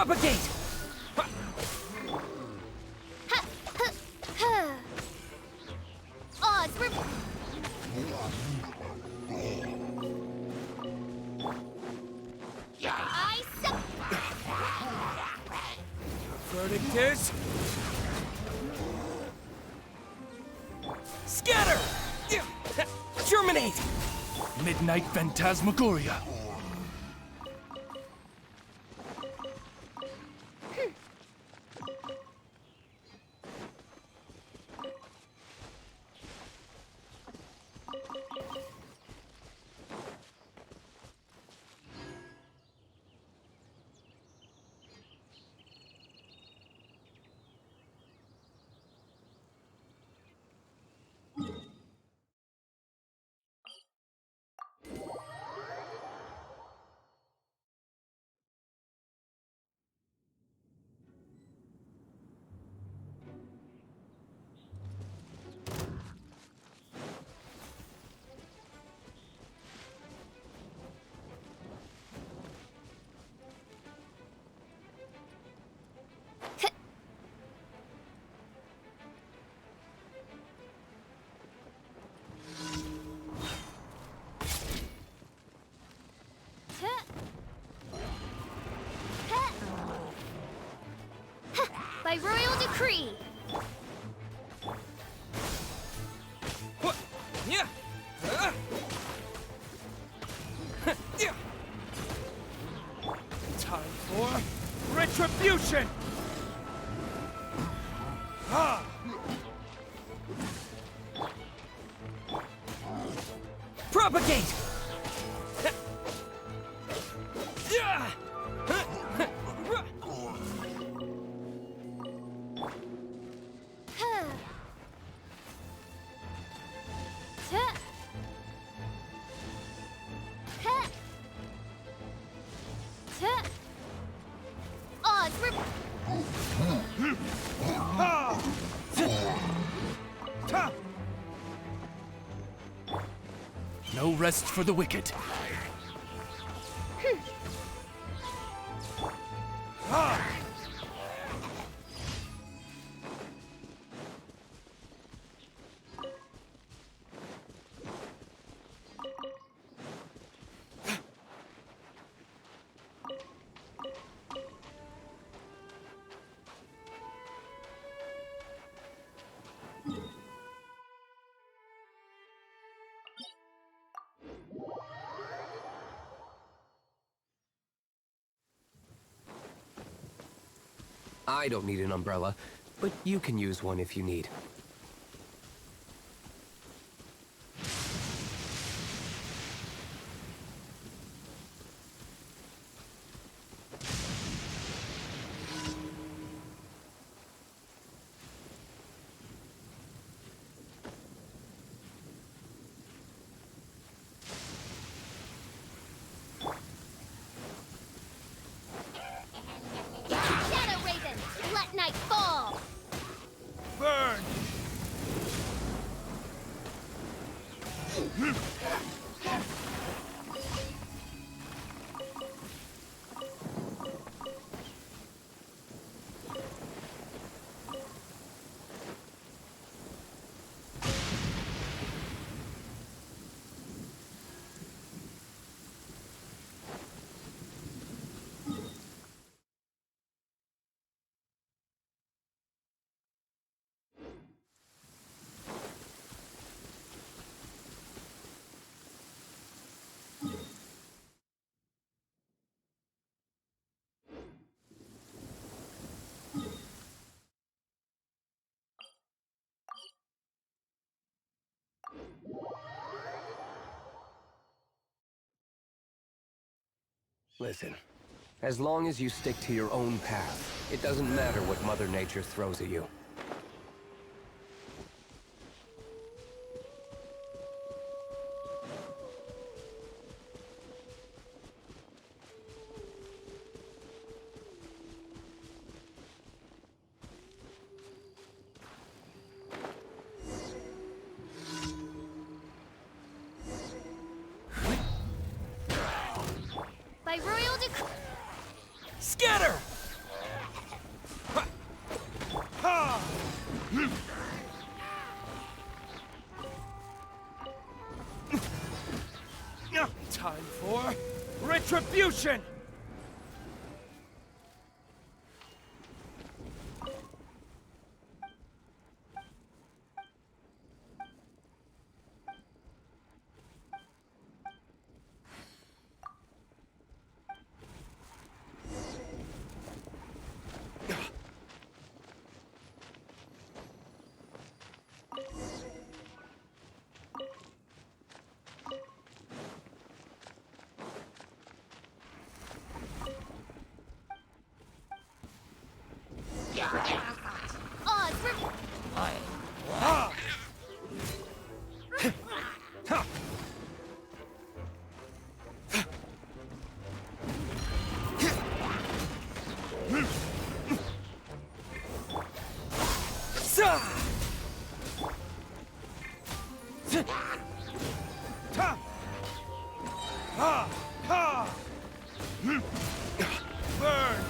Propagate! Oz, Verdict is... Scatter! Germinate! Midnight Phantasmagoria. by royal decree. What? Yeah. Yeah. Time for retribution. Propagate. No rest for the wicked. I don't need an umbrella, but you can use one if you need. Burn! Listen, as long as you stick to your own path, it doesn't matter what Mother Nature throws at you. By royal decree. Scatter! Time for retribution! Odds for... Burn!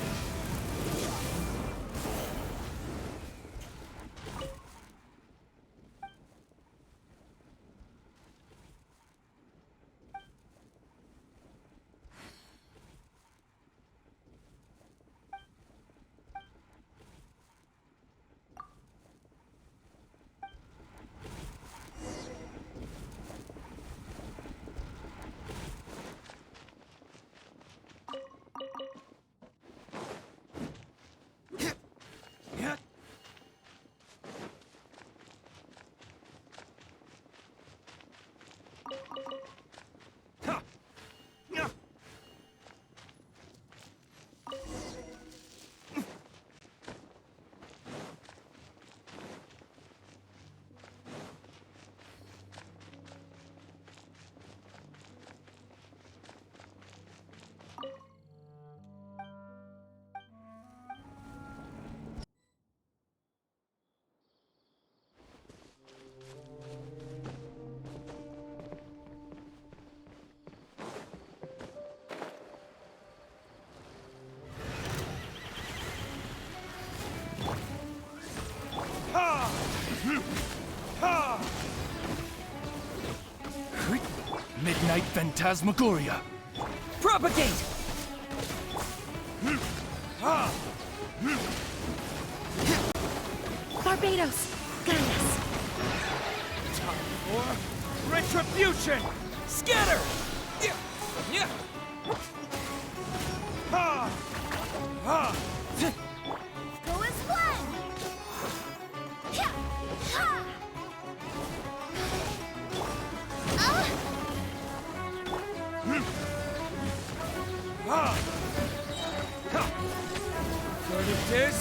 Midnight Phantasmagoria! Propagate! Barbados, guide us. Time for retribution! Scatter! Yeah. Ha! Ha! Go as one. Yeah. Ha. Ha! Ha! Verdict is...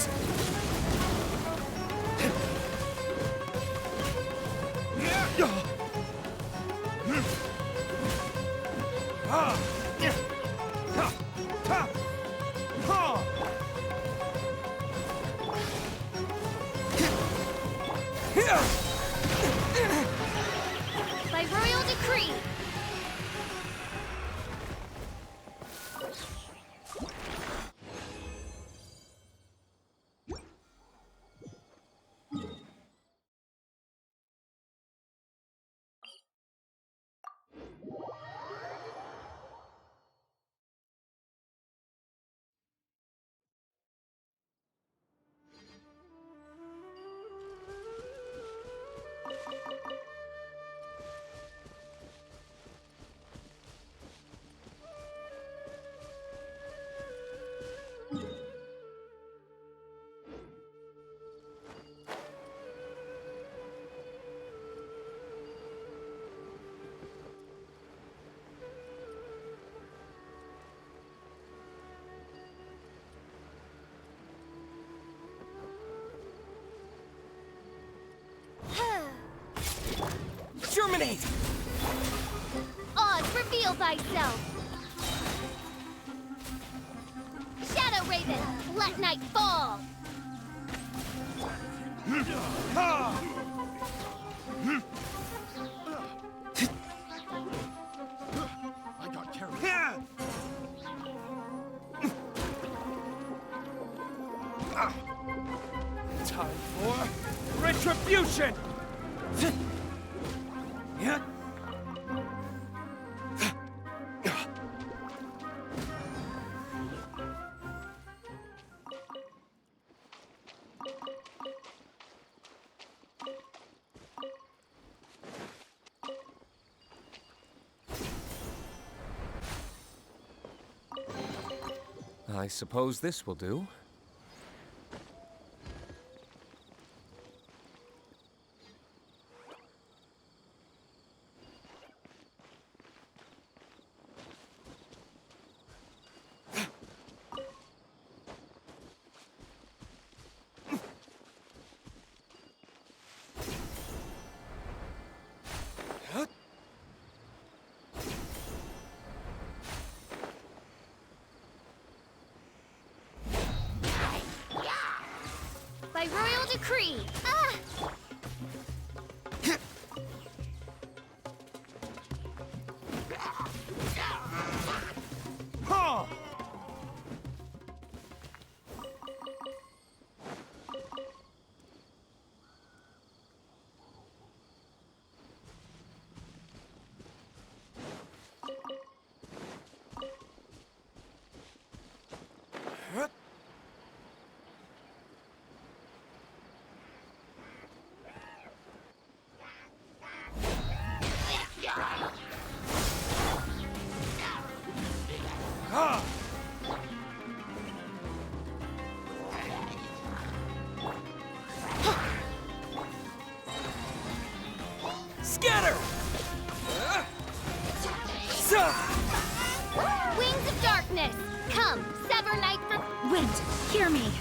Ha! Ha! Ha! Ha! By royal decree. Germinate! Oz, reveal thyself. Shadow Raven, let night fall. Ha! I got carried. Time for retribution! Yeah. I suppose this will do. By royal decree. Ah! Ha! Ha! Scatter! Wings of darkness. Come, sever night from Wind, hear me.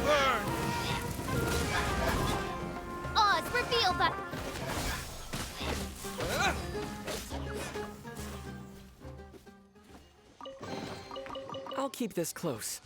Burn! Oz revealed by. I'll keep this close.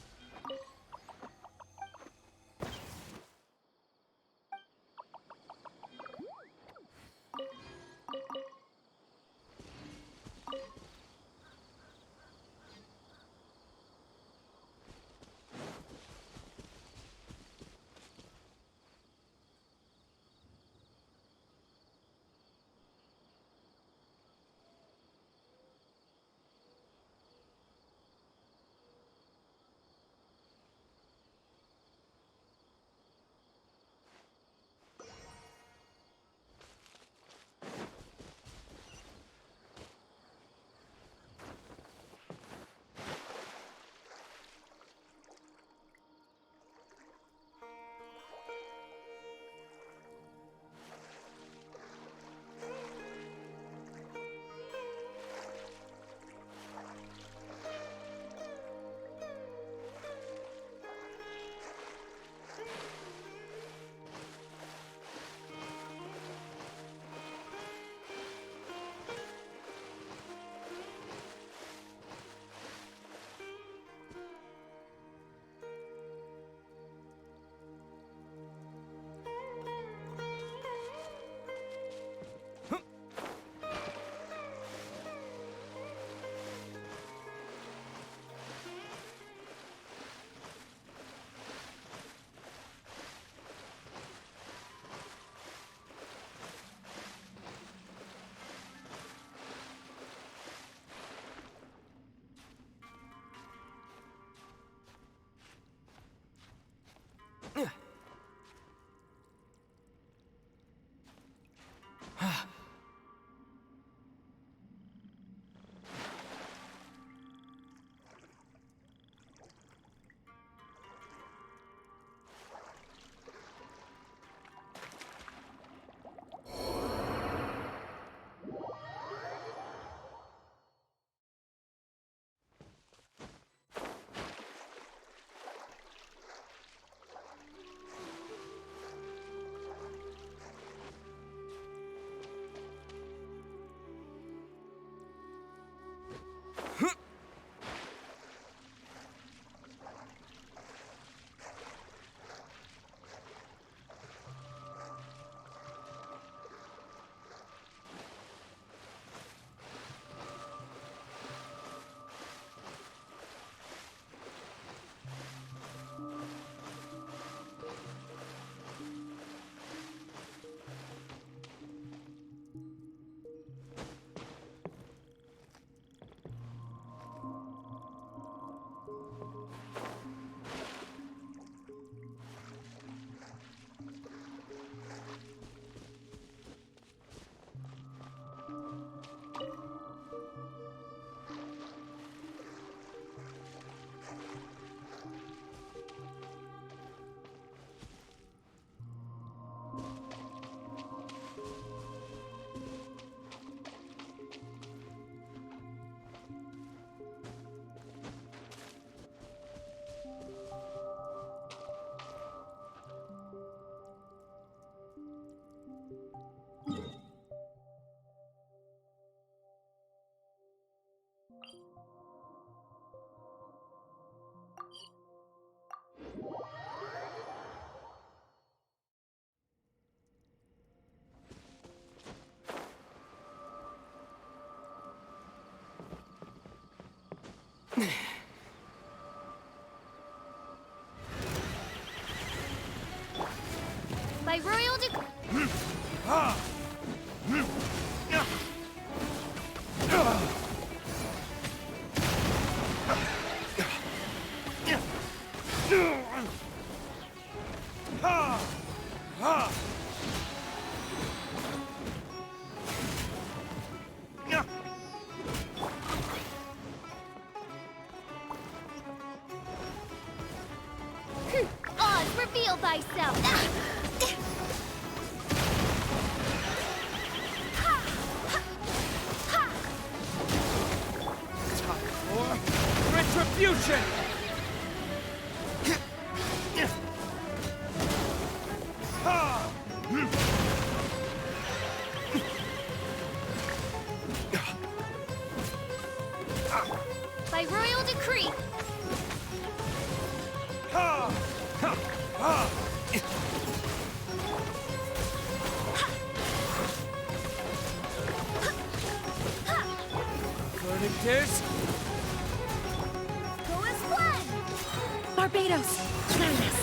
By royal decree. Oz, reveal thyself! For retribution! By royal decree. Verdict is... Go as one! Barbados, join us.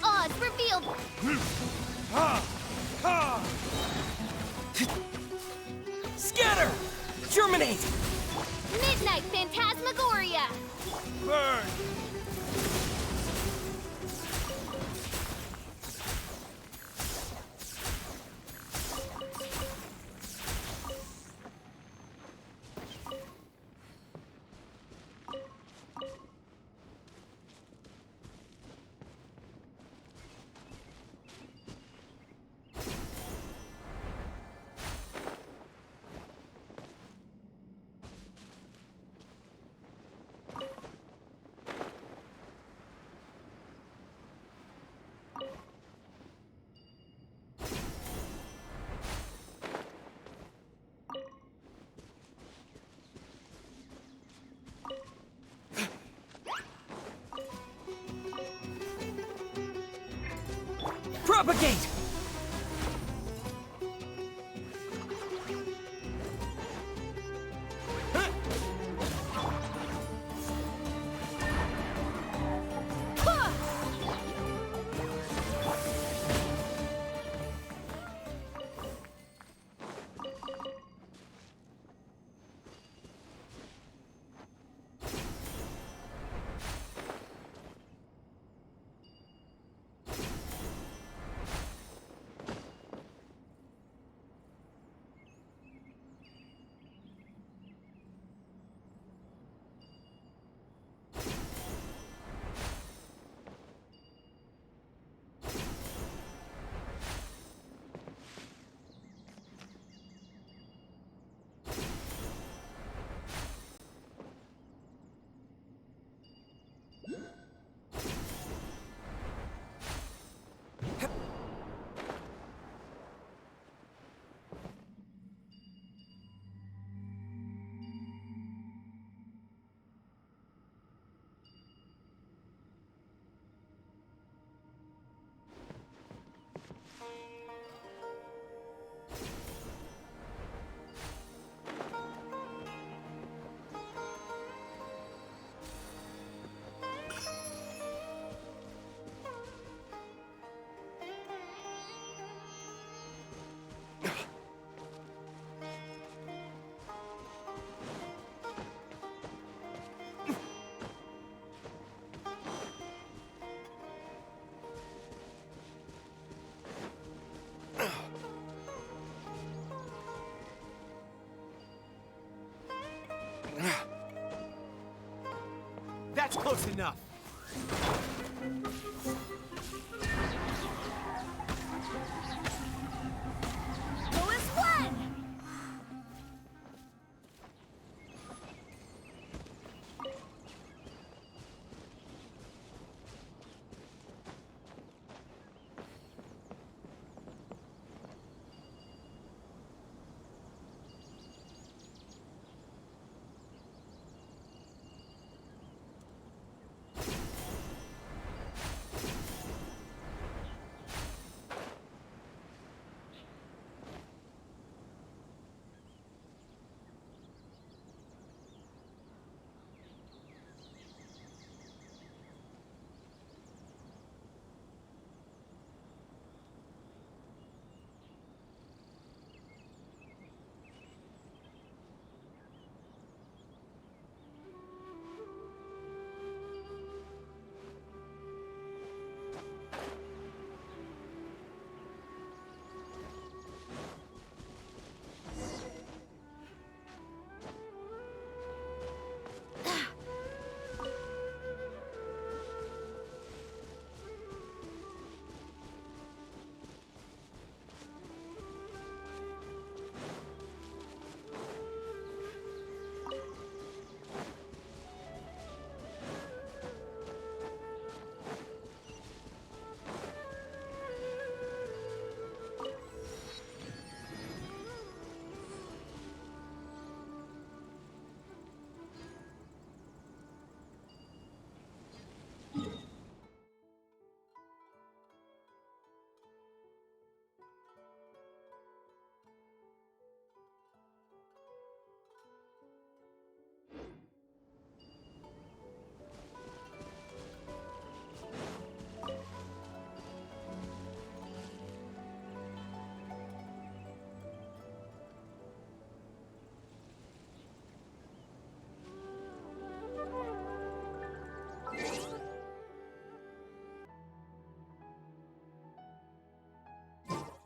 Oz, reveal. Scatter! Germinate! Midnight Phantasmagoria. Burn! Propagate! That's close enough. Go as one!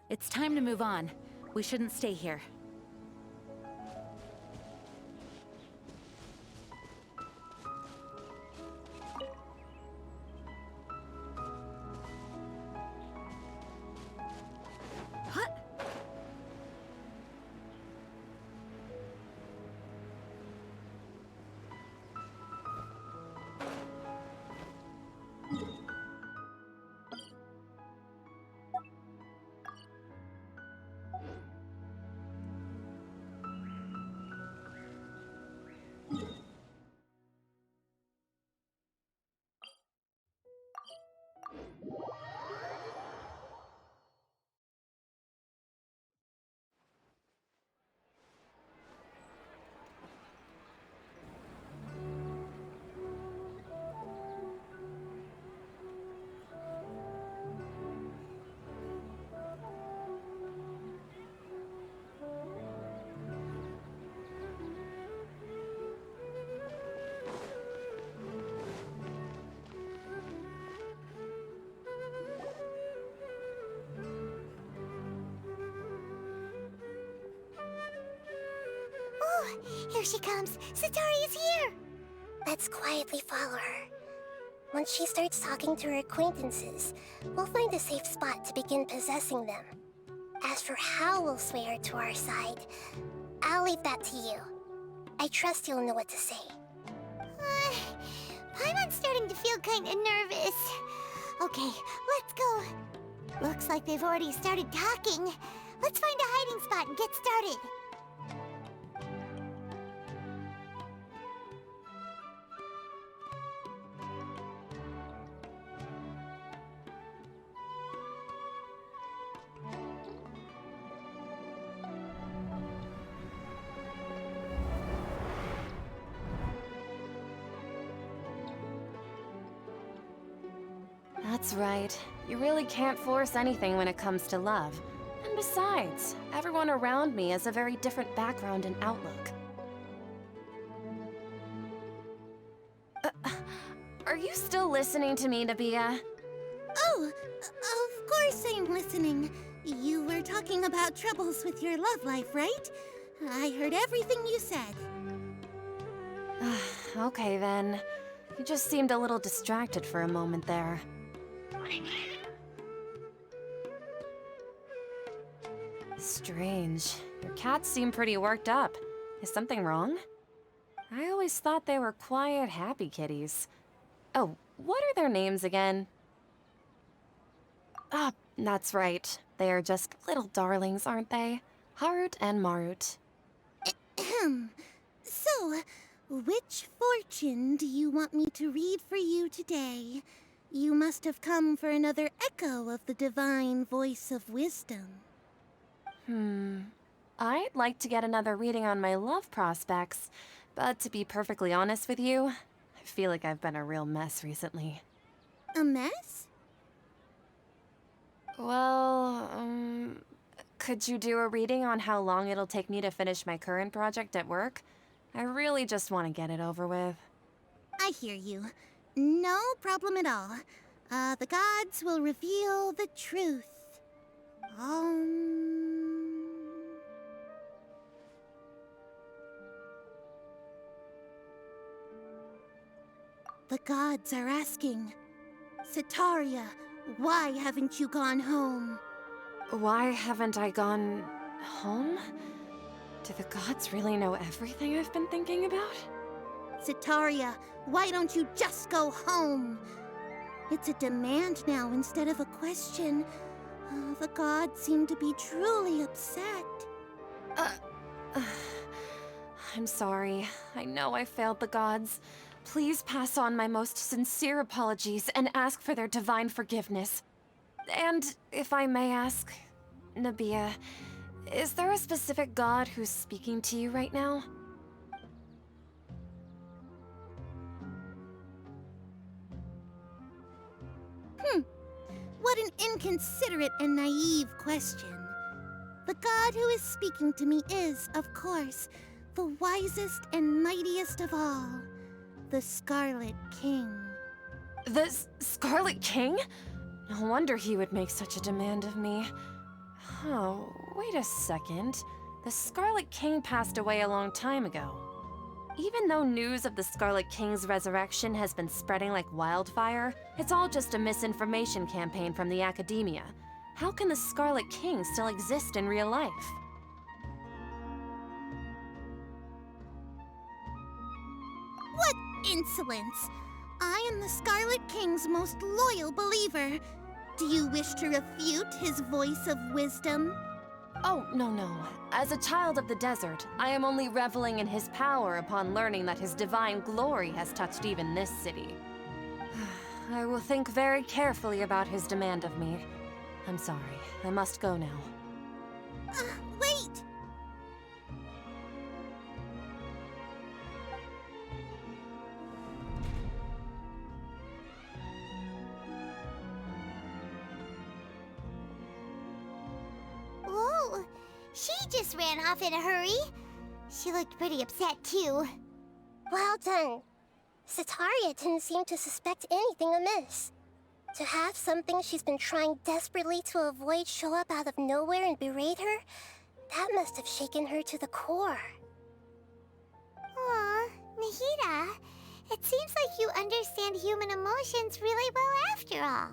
It's time to move on. We shouldn't stay here. Here she comes! Satori is here! Let's quietly follow her. Once she starts talking to her acquaintances, we'll find a safe spot to begin possessing them. As for how we'll sway her to our side, I'll leave that to you. I trust you'll know what to say. Paimon's starting to feel kinda nervous. Okay, let's go. Looks like they've already started talking. Let's find a hiding spot and get started. That's right. You really can't force anything when it comes to love. And besides, everyone around me has a very different background and outlook. Are you still listening to me, Nabia? Oh, of course I'm listening. You were talking about troubles with your love life, right? I heard everything you said. Okay then. You just seemed a little distracted for a moment there. Strange. Your cats seem pretty worked up. Is something wrong? I always thought they were quiet, happy kitties. Oh, what are their names again? Ah, that's right. They are just little darlings, aren't they? Harut and Marut. So, which fortune do you want me to read for you today? You must have come for another echo of the divine voice of wisdom. I'd like to get another reading on my love prospects, but to be perfectly honest with you, I feel like I've been a real mess recently. A mess? Well, could you do a reading on how long it'll take me to finish my current project at work? I really just want to get it over with. I hear you. No problem at all. The gods will reveal the truth. The gods are asking, Setaria, why haven't you gone home? Why haven't I gone home? Do the gods really know everything I've been thinking about? Setaria, why don't you just go home? It's a demand now instead of a question. The gods seem to be truly upset. I'm sorry. I know I failed the gods. Please pass on my most sincere apologies and ask for their divine forgiveness. And if I may ask, Nabia, is there a specific god who's speaking to you right now? What an inconsiderate and naive question. The god who is speaking to me is, of course, the wisest and mightiest of all, the Scarlet King. The Scarlet King? No wonder he would make such a demand of me. Oh, wait a second. The Scarlet King passed away a long time ago. Even though news of the Scarlet King's resurrection has been spreading like wildfire, it's all just a misinformation campaign from the academia. How can the Scarlet King still exist in real life? What insolence! I am the Scarlet King's most loyal believer. Do you wish to refute his voice of wisdom? Oh, no. As a child of the desert, I am only reveling in his power upon learning that his divine glory has touched even this city. I will think very carefully about his demand of me. I'm sorry. I must go now. Wait! Whoa! She just ran off in a hurry. She looked pretty upset, too. Well done. Setaria didn't seem to suspect anything amiss. To have something she's been trying desperately to avoid show up out of nowhere and berate her, that must have shaken her to the core. Aw, Nahida, it seems like you understand human emotions really well after all.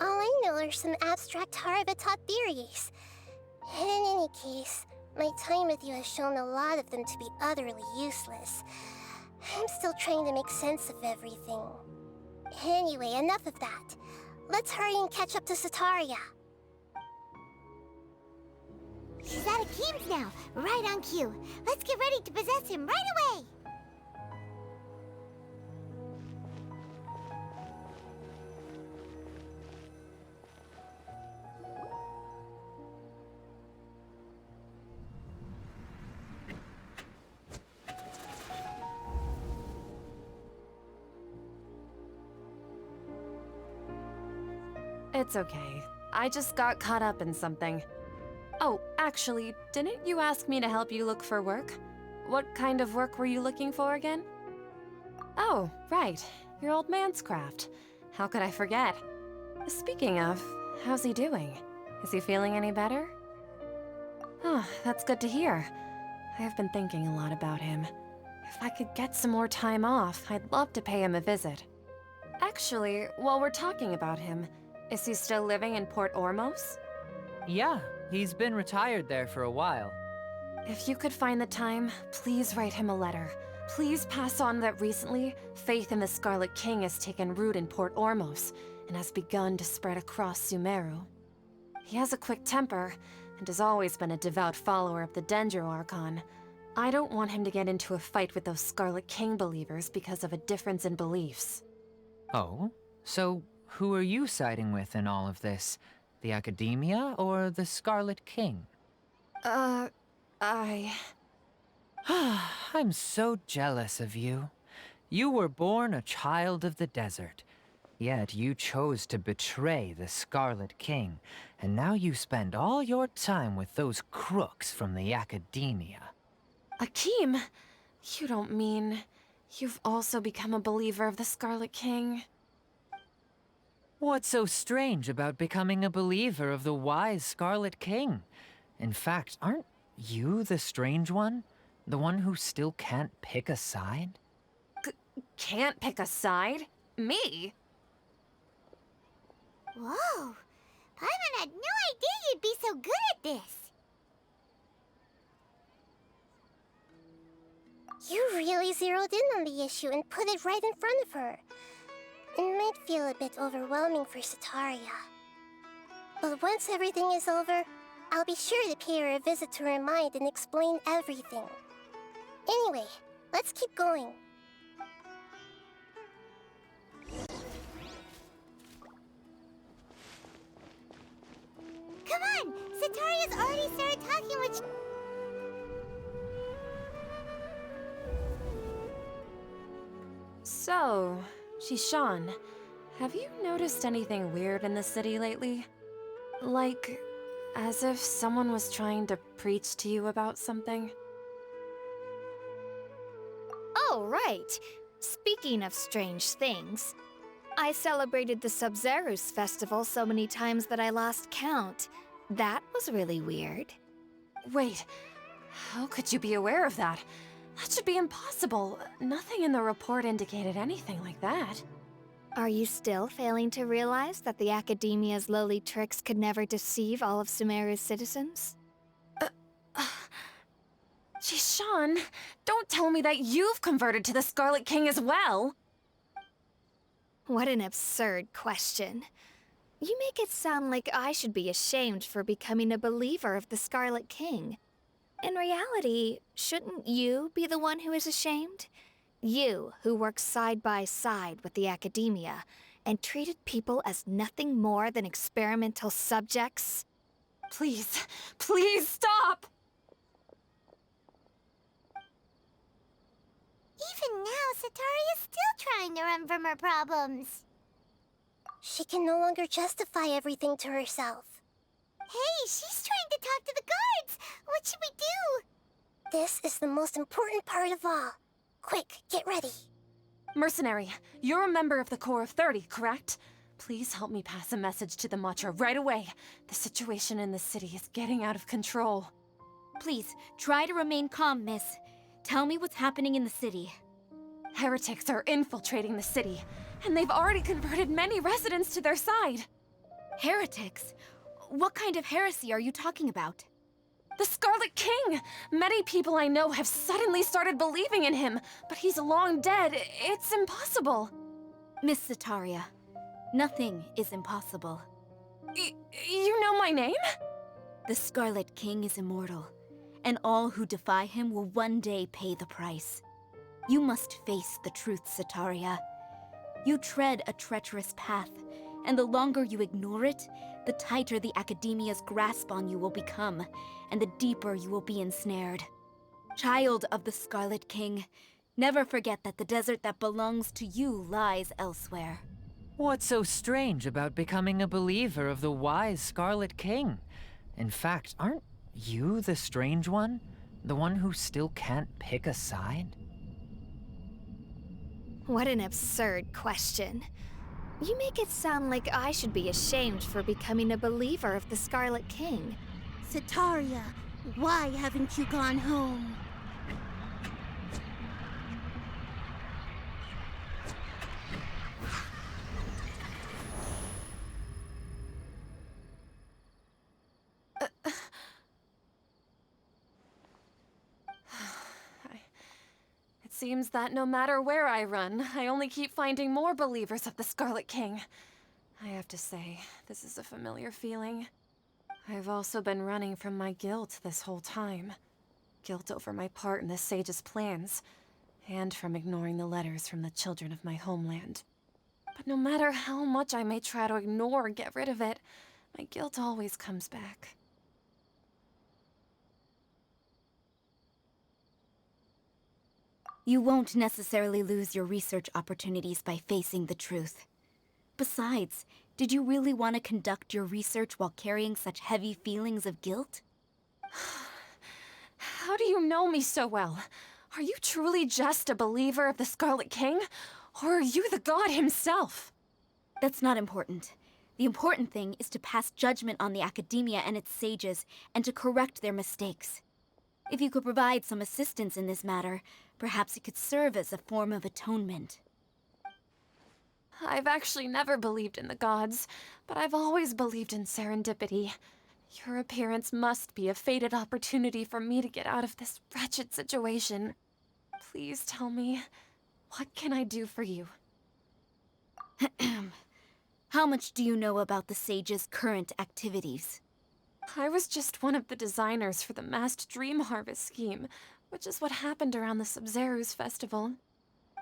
All I know are some abstract Harvard-taught theories. In any case, my time with you has shown a lot of them to be utterly useless. I'm still trying to make sense of everything. Anyway, enough of that. Let's hurry and catch up to Setaria. He's out of Keem's now, right on cue. Let's get ready to possess him right away! It's okay. I just got caught up in something. Oh, actually, didn't you ask me to help you look for work? What kind of work were you looking for again? Oh, right. Your old man's craft. How could I forget? Speaking of, how's he doing? Is he feeling any better? Oh, that's good to hear. I have been thinking a lot about him. If I could get some more time off, I'd love to pay him a visit. Actually, while we're talking about him, is he still living in Port Ormos? Yeah, he's been retired there for a while. If you could find the time, please write him a letter. Please pass on that recently, faith in the Scarlet King has taken root in Port Ormos and has begun to spread across Sumeru. He has a quick temper and has always been a devout follower of the Dendro Archon. I don't want him to get into a fight with those Scarlet King believers because of a difference in beliefs. Oh? So, who are you siding with in all of this? The Academia or the Scarlet King? I'm so jealous of you. You were born a child of the desert, yet you chose to betray the Scarlet King, and now you spend all your time with those crooks from the Academia. Akeem, you don't mean you've also become a believer of the Scarlet King? What's so strange about becoming a believer of the wise Scarlet King? In fact, aren't you the strange one? The one who still can't pick a side? Can't pick a side? Me? Whoa! Paimon had no idea you'd be so good at this! You really zeroed in on the issue and put it right in front of her. It might feel a bit overwhelming for Setaria. But once everything is over, I'll be sure to pay her a visit to her mind and explain everything. Anyway, let's keep going. Come on! Setaria's already started talking with... So, Shishan, have you noticed anything weird in the city lately? Like, as if someone was trying to preach to you about something? Oh, right. Speaking of strange things, I celebrated the Sub-Zerus festival so many times that I lost count. That was really weird. Wait, how could you be aware of that? That should be impossible. Nothing in the report indicated anything like that. Are you still failing to realize that the Academia's lowly tricks could never deceive all of Sumeru's citizens? Shishan, don't tell me that you've converted to the Scarlet King as well! What an absurd question. You make it sound like I should be ashamed for becoming a believer of the Scarlet King. In reality, shouldn't you be the one who is ashamed? You, who works side by side with the Academia and treated people as nothing more than experimental subjects? Please, please stop! Even now, Setaria's still trying to run from her problems. She can no longer justify everything to herself. Hey, she's trying to talk to the guards! What should we do? This is the most important part of all. Quick, get ready. Mercenary, you're a member of the Corps of 30, correct? Please help me pass a message to the Matcha right away. The situation in the city is getting out of control. Please, try to remain calm, miss. Tell me what's happening in the city. Heretics are infiltrating the city, and they've already converted many residents to their side. Heretics? What kind of heresy are you talking about? The Scarlet King! Many people I know have suddenly started believing in him, but he's long dead. It's impossible. Miss Setaria, nothing is impossible. You know my name? The Scarlet King is immortal, and all who defy him will one day pay the price. You must face the truth, Setaria. You tread a treacherous path, and the longer you ignore it, the tighter the Academia's grasp on you will become, and the deeper you will be ensnared. Child of the Scarlet King, never forget that the desert that belongs to you lies elsewhere. What's so strange about becoming a believer of the wise Scarlet King? In fact, aren't you the strange one? The one who still can't pick a side? What an absurd question. You make it sound like I should be ashamed for becoming a believer of the Scarlet King. Setaria, why haven't you gone home? Seems that no matter where I run, I only keep finding more believers of the Scarlet King. I have to say, this is a familiar feeling. I've also been running from my guilt this whole time. Guilt over my part in the Sage's plans, and from ignoring the letters from the children of my homeland. But no matter how much I may try to ignore or get rid of it, my guilt always comes back. You won't necessarily lose your research opportunities by facing the truth. Besides, did you really want to conduct your research while carrying such heavy feelings of guilt? How do you know me so well? Are you truly just a believer of the Scarlet King? Or are you the god himself? That's not important. The important thing is to pass judgment on the academia and its sages, and to correct their mistakes. If you could provide some assistance in this matter, perhaps it could serve as a form of atonement. I've actually never believed in the gods, but I've always believed in serendipity. Your appearance must be a fated opportunity for me to get out of this wretched situation. Please tell me, what can I do for you? How much do you know about the sage's current activities? I was just one of the designers for the massed dream harvest scheme, which is what happened around the Sumeru's festival.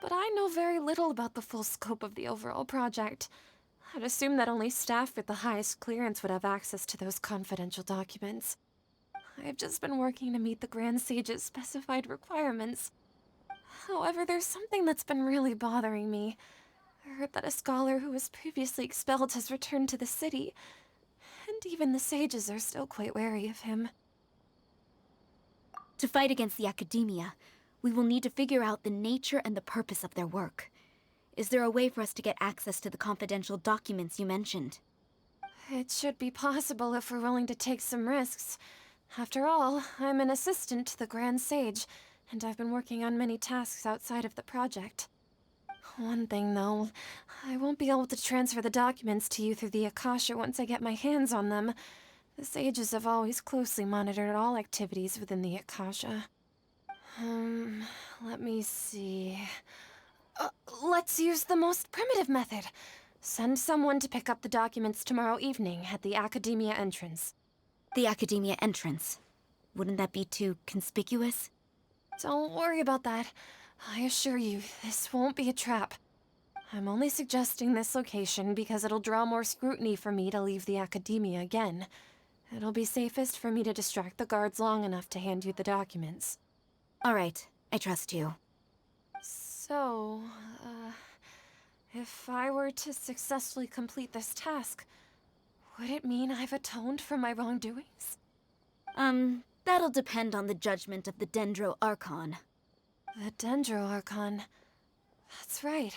But I know very little about the full scope of the overall project. I'd assume that only staff with the highest clearance would have access to those confidential documents. I've just been working to meet the Grand Sage's specified requirements. However, there's something that's been really bothering me. I heard that a scholar who was previously expelled has returned to the city, and even the sages are still quite wary of him. To fight against the academia, we will need to figure out the nature and the purpose of their work. Is there a way for us to get access to the confidential documents you mentioned? It should be possible if we're willing to take some risks. After all, I'm an assistant to the Grand Sage, and I've been working on many tasks outside of the project. One thing, though, I won't be able to transfer the documents to you through the Akasha once I get my hands on them. The sages have always closely monitored all activities within the Akasha. Let me see... let's use the most primitive method. Send someone to pick up the documents tomorrow evening at the Academia entrance. The Academia entrance? Wouldn't that be too conspicuous? Don't worry about that. I assure you, this won't be a trap. I'm only suggesting this location because it'll draw more scrutiny for me to leave the Academia again. It'll be safest for me to distract the guards long enough to hand you the documents. All right, I trust you. So, if I were to successfully complete this task, would it mean I've atoned for my wrongdoings? That'll depend on the judgment of the Dendro Archon. The Dendro Archon. That's right.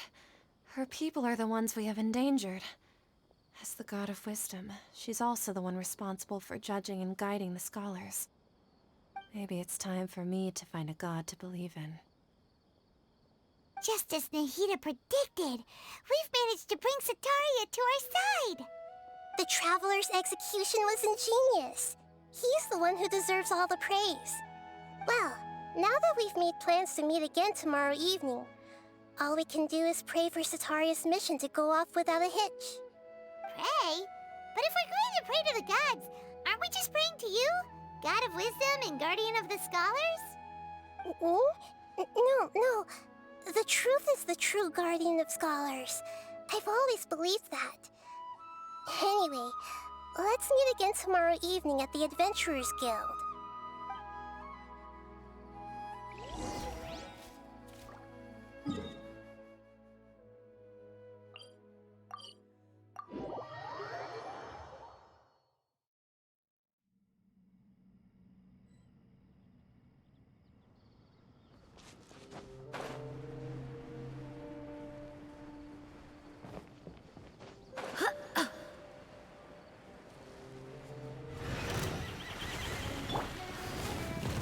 Her people are the ones we have endangered. As the god of wisdom, she's also the one responsible for judging and guiding the scholars. Maybe it's time for me to find a god to believe in. Just as Nahida predicted, we've managed to bring Sataria to our side! The Traveler's execution was ingenious. He's the one who deserves all the praise. Well, now that we've made plans to meet again tomorrow evening, all we can do is pray for Sataria's mission to go off without a hitch. Pray? But if we're going to pray to the gods, aren't we just praying to you? God of wisdom and guardian of the scholars? No. The truth is the true guardian of scholars. I've always believed that. Anyway, let's meet again tomorrow evening at the Adventurers Guild.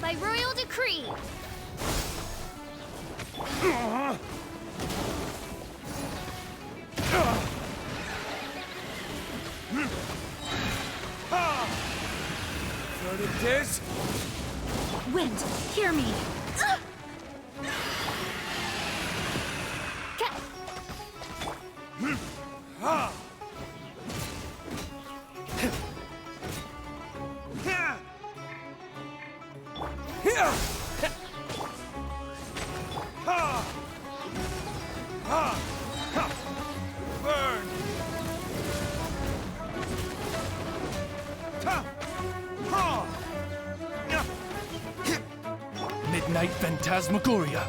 By royal decree! What it is? Wind, hear me! Burn! Midnight Phantasmagoria.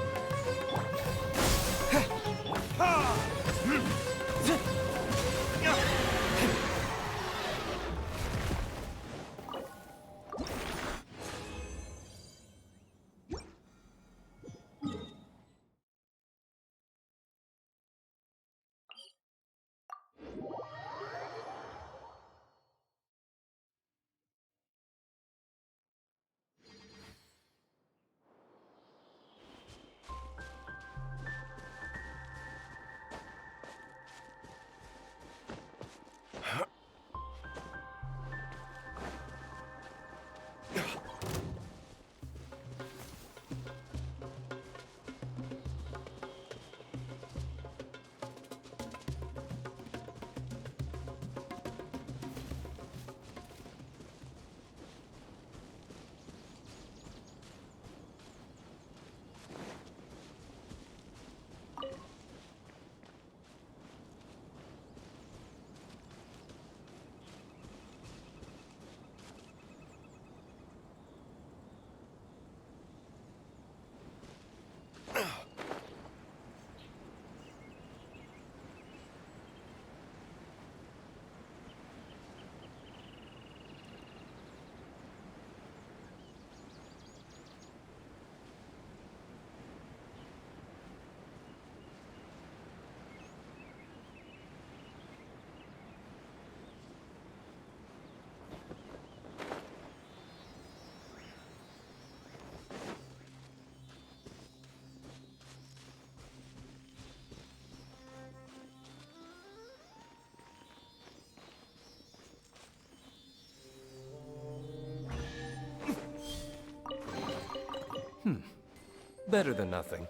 Better than nothing.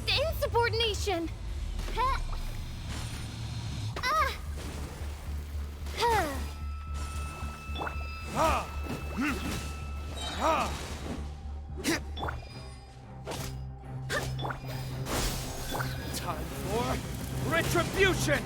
Insubordination! Ha! Ah! Ha! Time for retribution!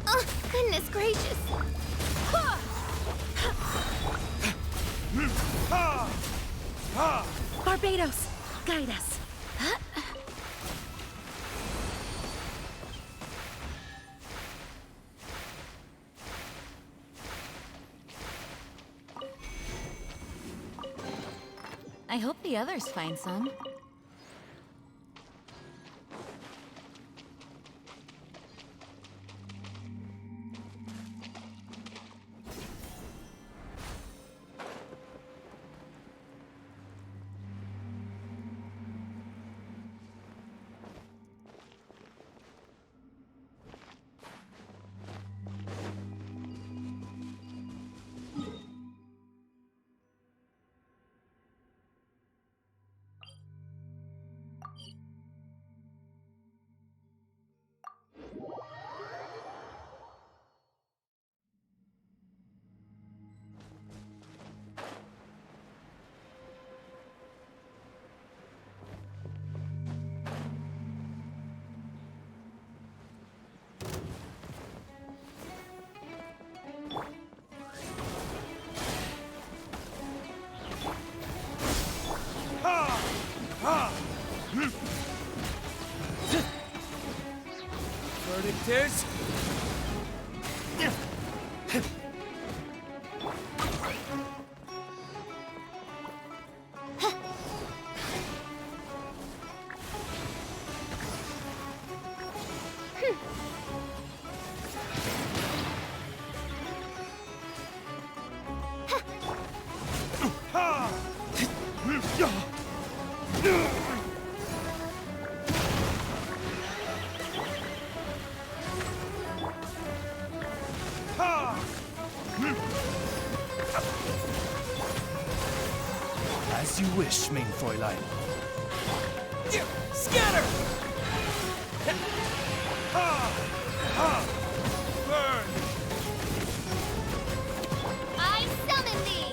Oh, goodness gracious. Barbados, guide us. I hope the others find some. Verdict is... As you wish, main Fräulein. Scatter! Burn! I summon thee!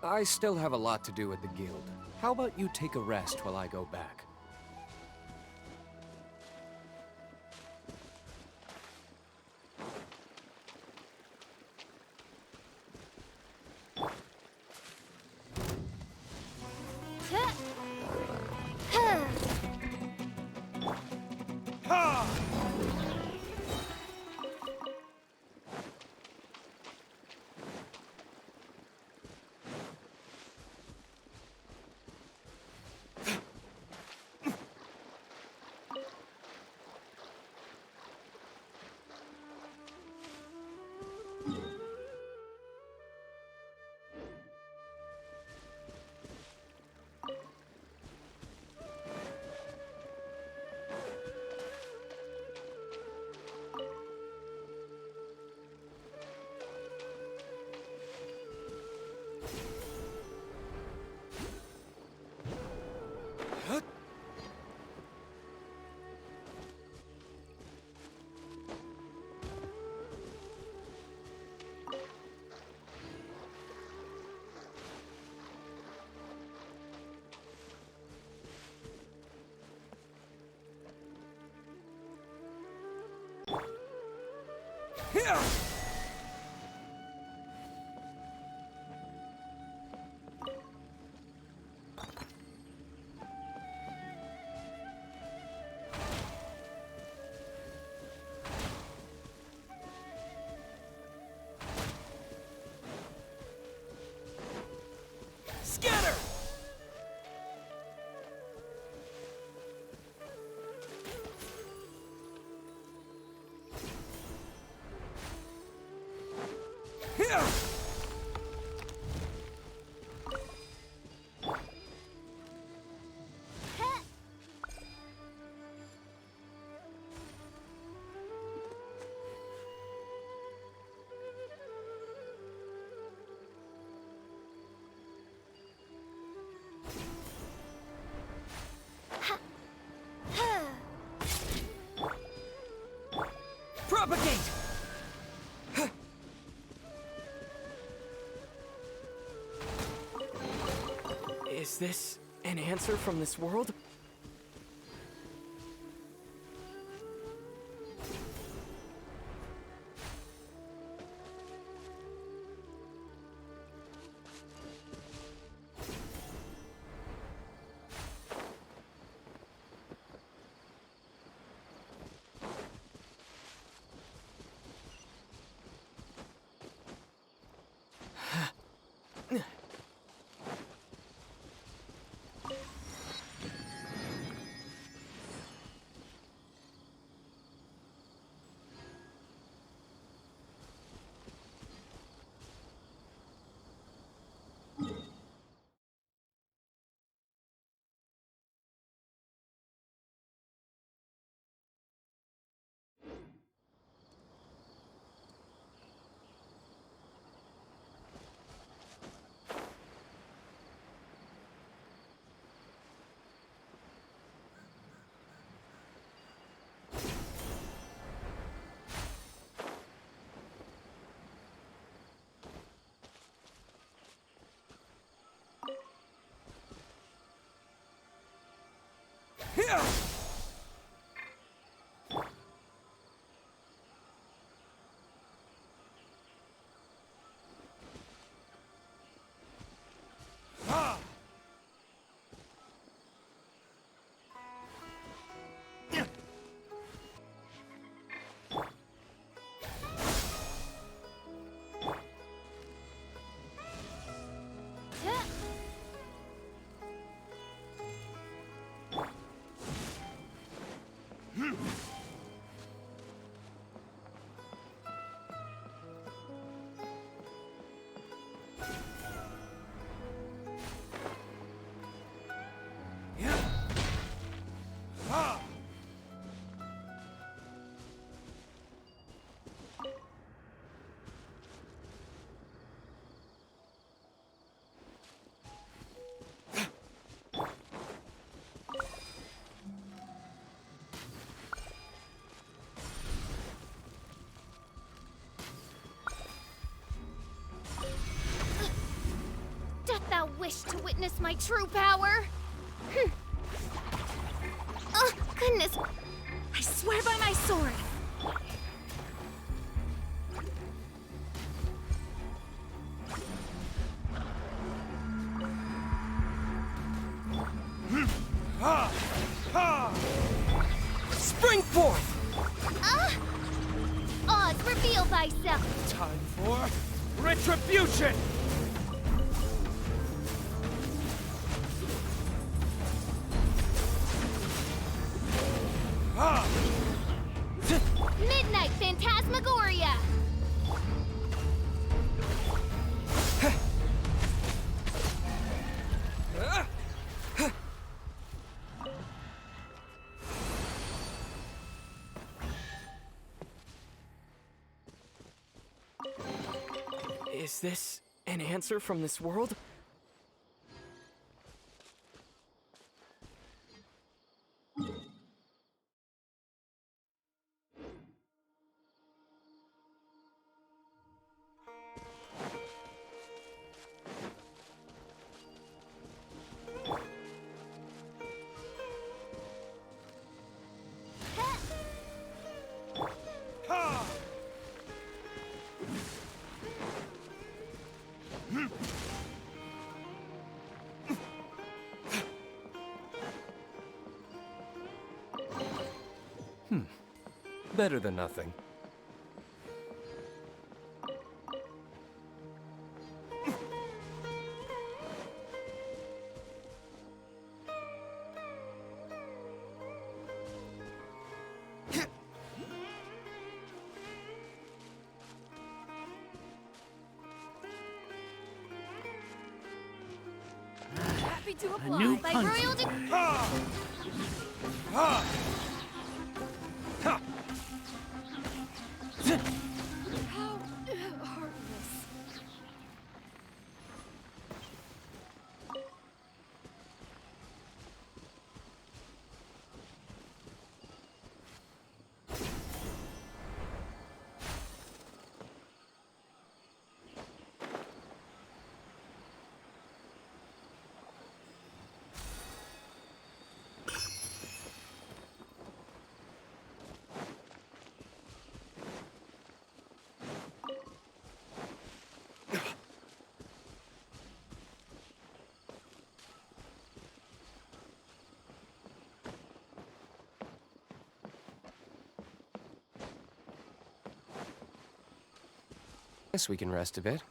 I still have a lot to do at the guild. How about you take a rest while I go back? Here! Scatter! Here! Propagate! Is this an answer from this world? Here! Ah! wish to witness my true power. Oh, goodness. I swear by my sword. Ha! Ha! Spring forth! Oz, reveal thyself. Time for retribution! Ha! Midnight Phantasmagoria. Is this an answer from this world? Ha! Better than nothing. Happy to A new apply. By punch. royal Ha! Ha! Ha! How heartless. Guess we can rest a bit.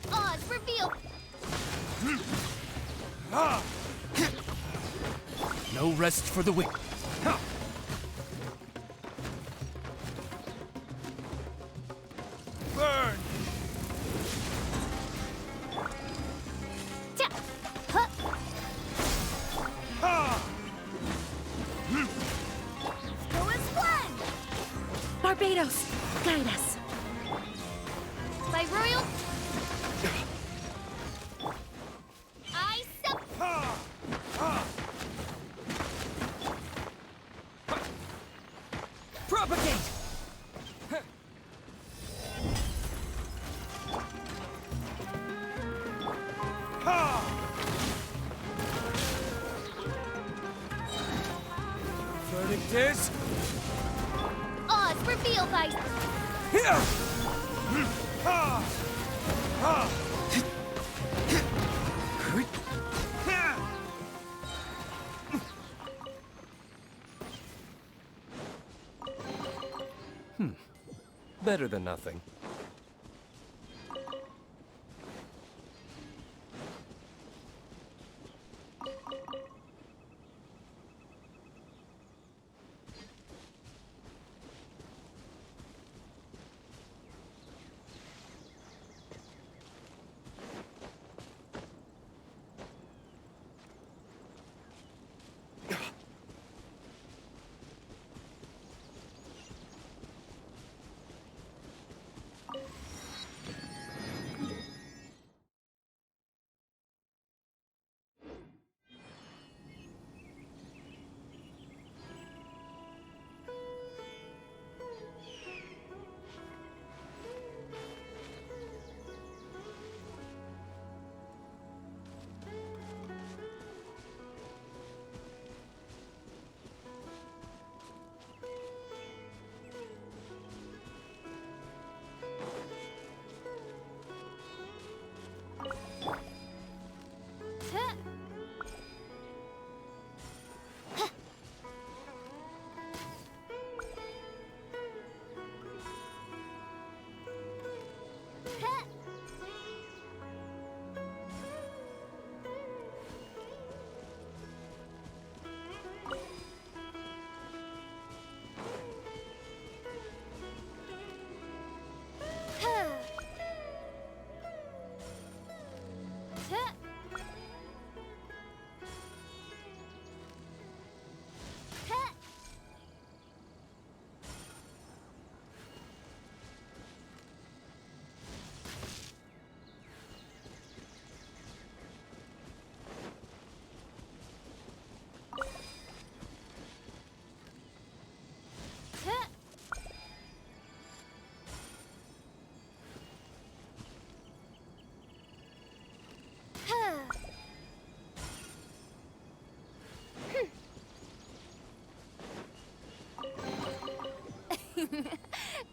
Oz, reveal. Ha! No rest for the wicked. Ha! Burn! Ta. Huh. Ha! Go as planned. Barbados, guide us. By royal. I sup. Ha! Ha! Propagate! Ha! Verdict is Oz, reveal thyself. here! Ha! Ha! Better than nothing.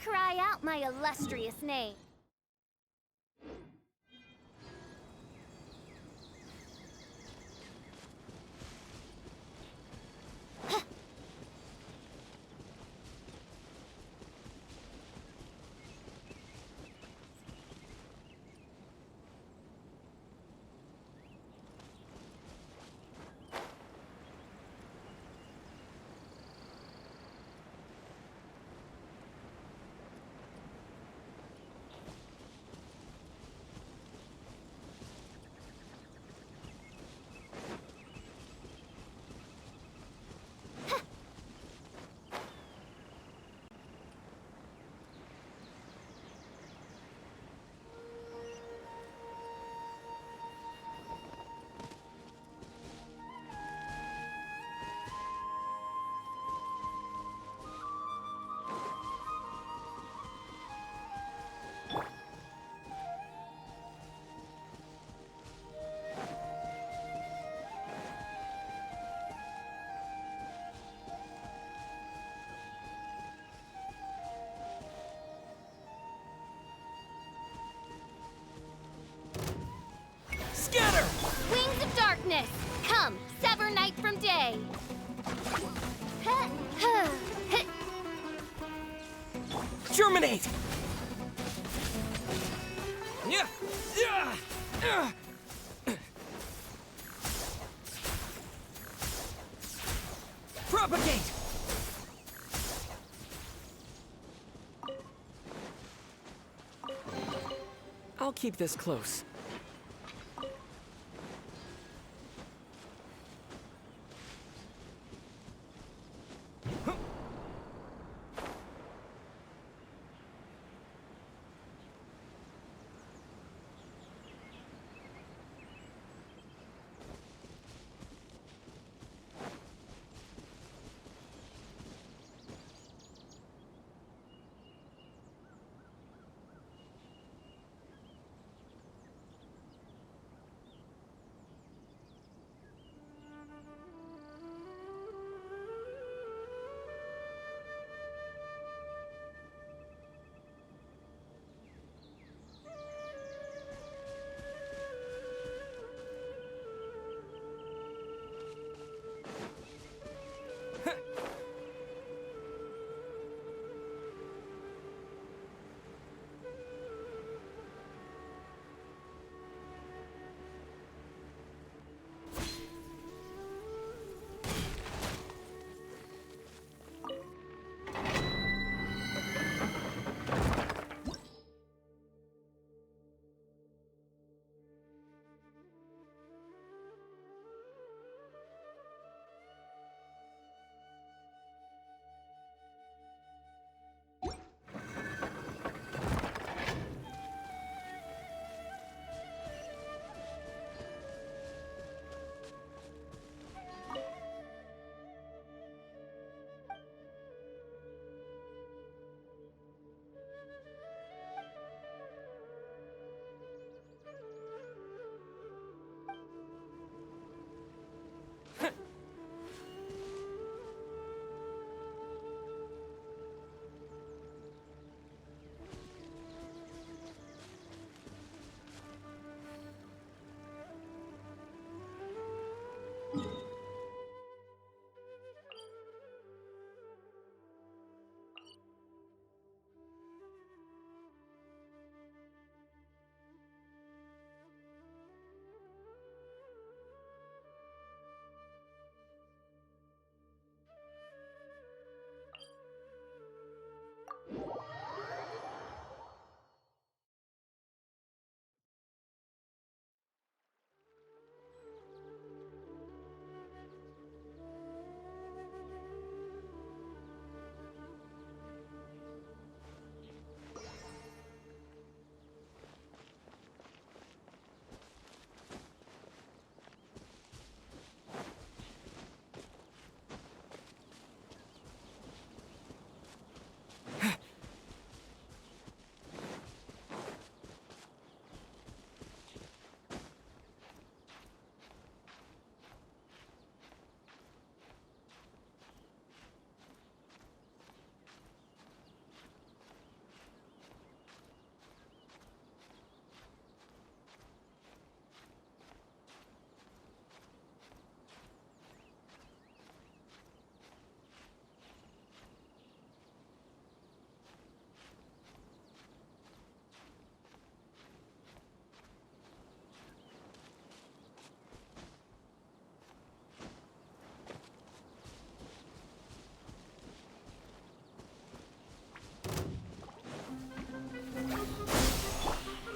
Cry out my illustrious name. Scatter! Wings of darkness, come, sever night from day. Germinate! Yeah! Yeah! Propagate! I'll keep this close.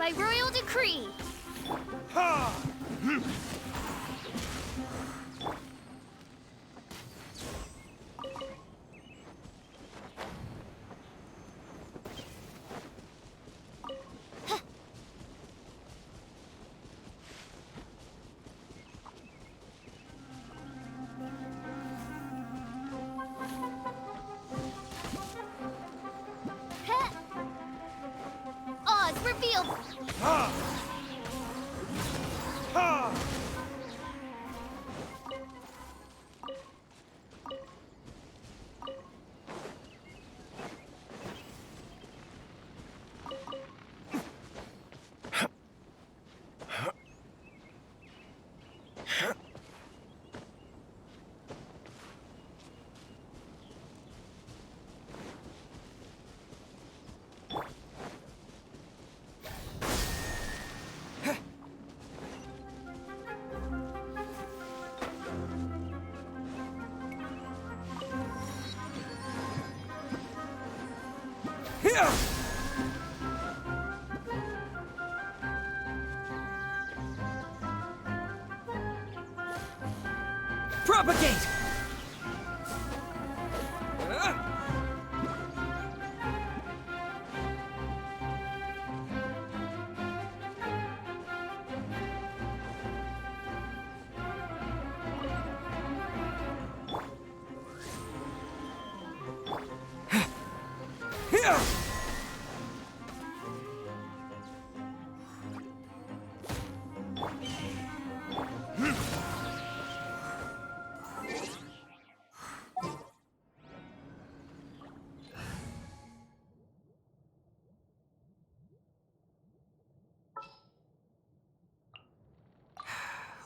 By royal decree. Oz revealed. Here! Propagate! Here!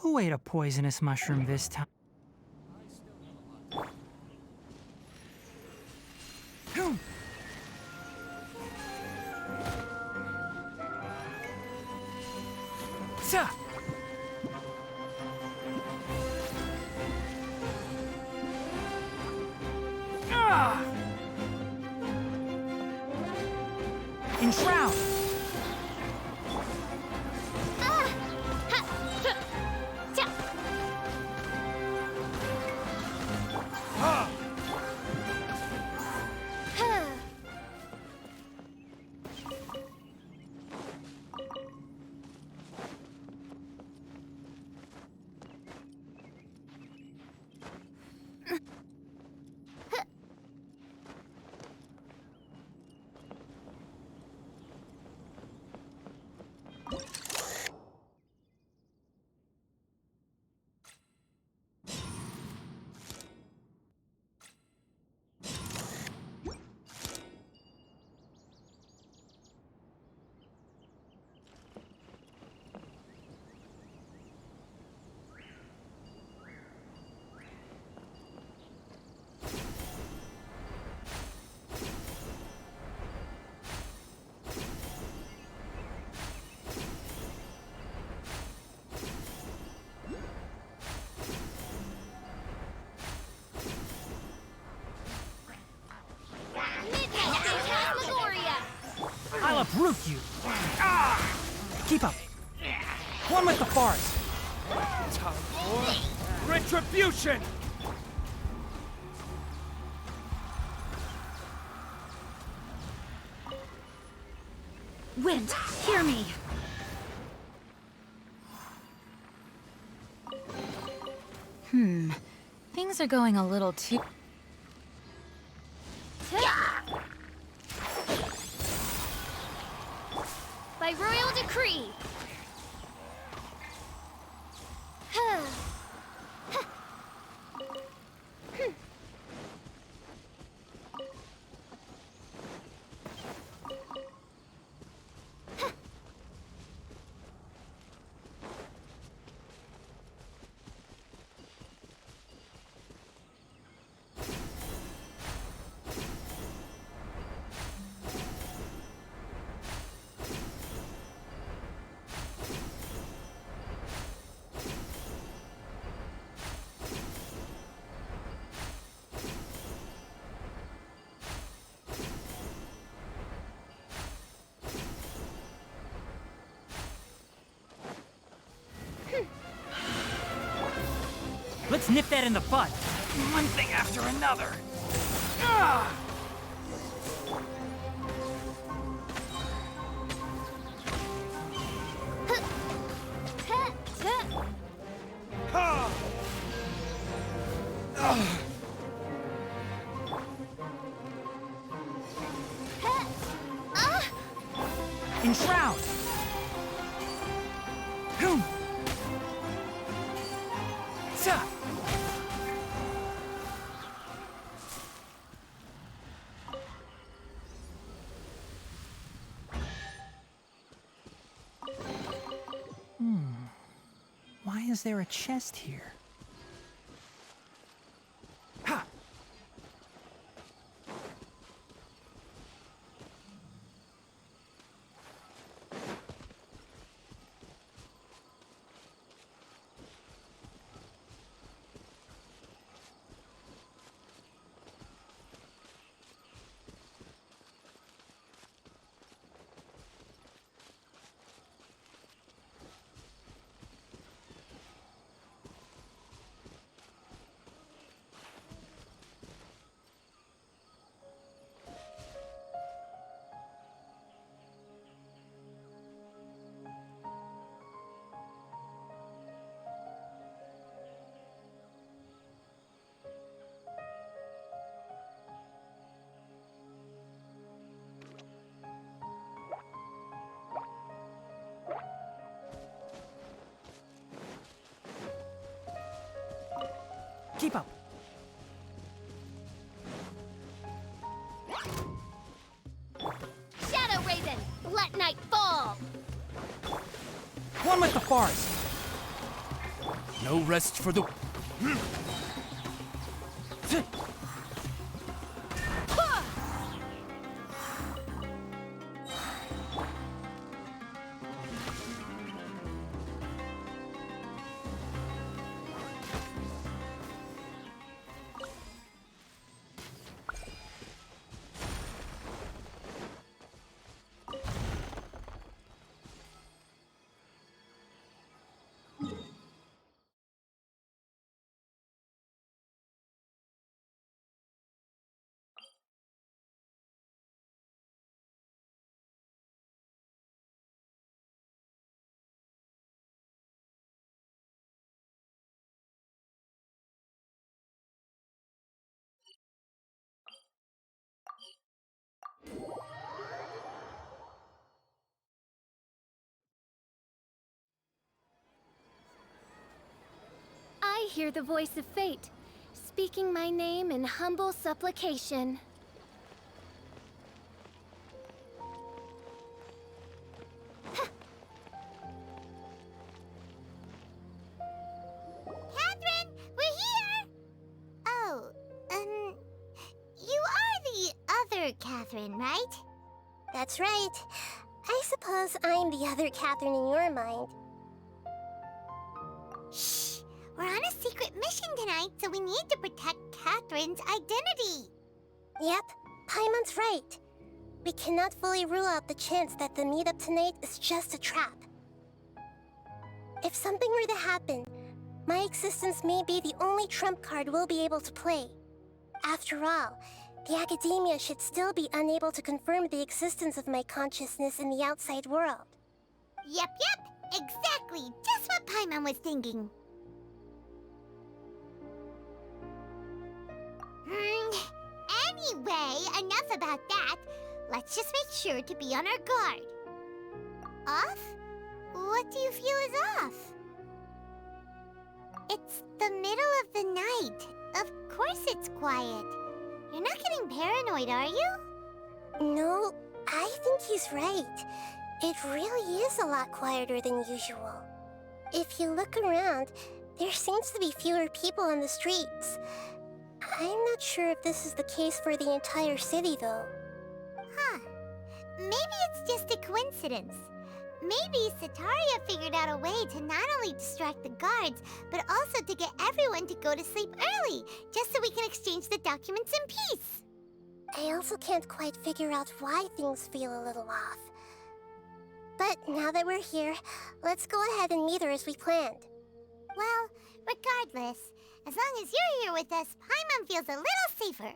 Who ate a poisonous mushroom this time? Sa! Ah! Enshroud! I'll uproot you! Ah! Keep up! One with the forest! Time for retribution! Wind, hear me! Things are going a little too... By royal decree. Let's nip that in the bud. One thing after another. Ah! Enshroud! Boom! Ta! Why is there a chest here? Ha! Keep up. Shadow Raven, let night fall! One with the forest. No rest for the... I hear the voice of fate, speaking my name in humble supplication. Catherine, we're here! Oh, you are the other Catherine, right? That's right. I suppose I'm the other Catherine in your mind. Shh! We're on a secret mission tonight, so we need to protect Catherine's identity. Yep, Paimon's right. We cannot fully rule out the chance that the meetup tonight is just a trap. If something were to happen, my existence may be the only trump card we'll be able to play. After all, the Academia should still be unable to confirm the existence of my consciousness in the outside world. Yep, exactly. Just what Paimon was thinking. Anyway, enough about that. Let's just make sure to be on our guard. Off? What do you feel is off? It's the middle of the night. Of course it's quiet. You're not getting paranoid, are you? No, I think he's right. It really is a lot quieter than usual. If you look around, there seems to be fewer people on the streets. I'm not sure if this is the case for the entire city, though. Huh. Maybe it's just a coincidence. Maybe Setaria figured out a way to not only distract the guards, but also to get everyone to go to sleep early, just so we can exchange the documents in peace. I also can't quite figure out why things feel a little off. But now that we're here, let's go ahead and meet her as we planned. Well, regardless, As long as you're here with us, Paimon feels a little safer.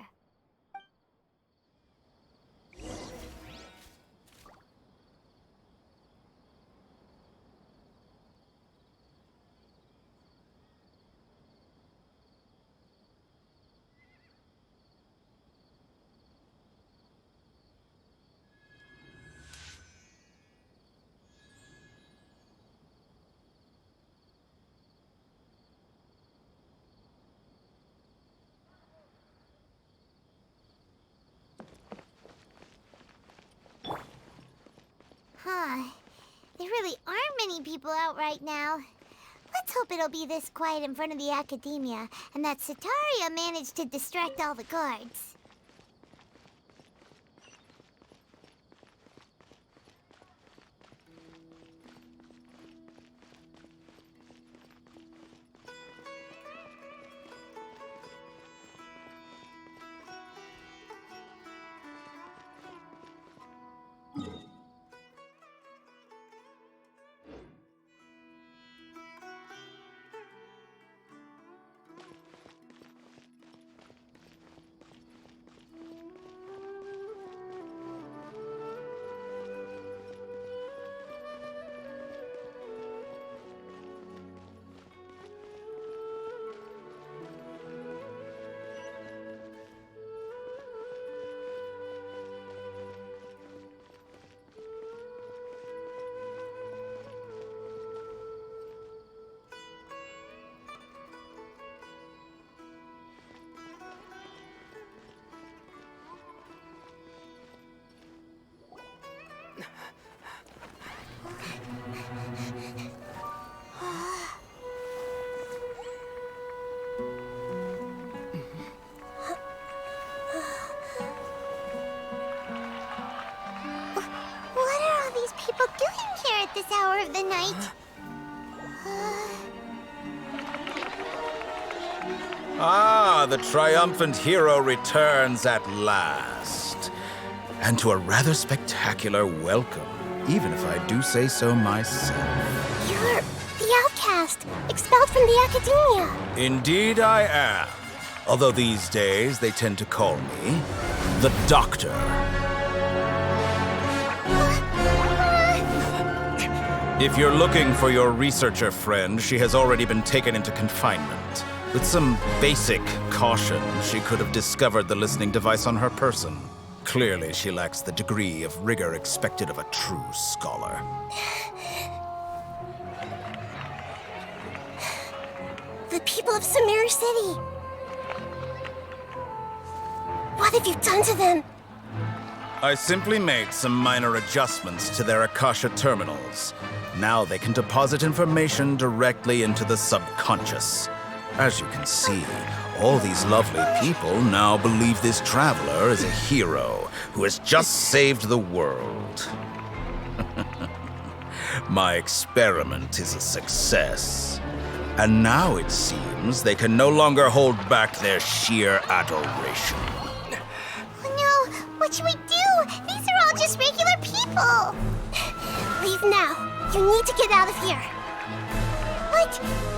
There really aren't many people out right now. Let's hope it'll be this quiet in front of the Academia, and that Sataria managed to distract all the guards. This hour of the night. Ah, the triumphant hero returns at last. And to a rather spectacular welcome, even if I do say so myself. You're the outcast, expelled from the Academia. Indeed I am. Although these days they tend to call me the Doctor. If you're looking for your researcher friend, she has already been taken into confinement. With some basic caution, she could have discovered the listening device on her person. Clearly, she lacks the degree of rigor expected of a true scholar. The people of Sumeru City. What have you done to them? I simply made some minor adjustments to their Akasha terminals. Now they can deposit information directly into the subconscious. As you can see, all these lovely people now believe this traveler is a hero who has just saved the world. My experiment is a success. And now it seems they can no longer hold back their sheer adoration. Oh no! What should we do? These are all just regular people! Leave now. You need to get out of here. But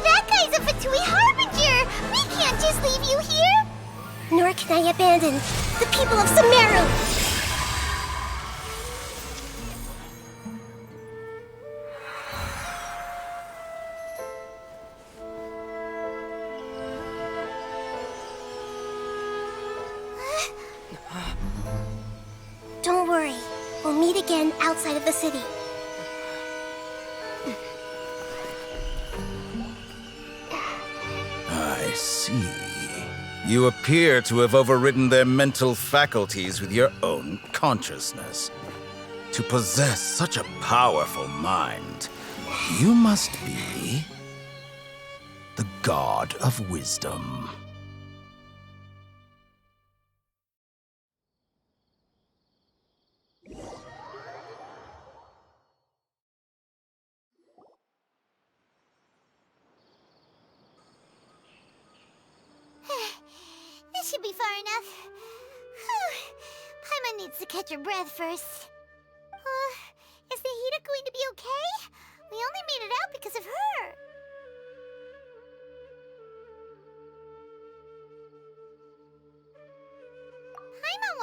that guy's a Fatui Harbinger! We can't just leave you here! Nor can I abandon the people of Sumeru! Don't worry. We'll meet again outside of the city. I see. You appear to have overridden their mental faculties with your own consciousness. To possess such a powerful mind, you must be the god of wisdom. This should be far enough. Paimon needs to catch her breath first. Is the heater going to be okay? We only made it out because of her.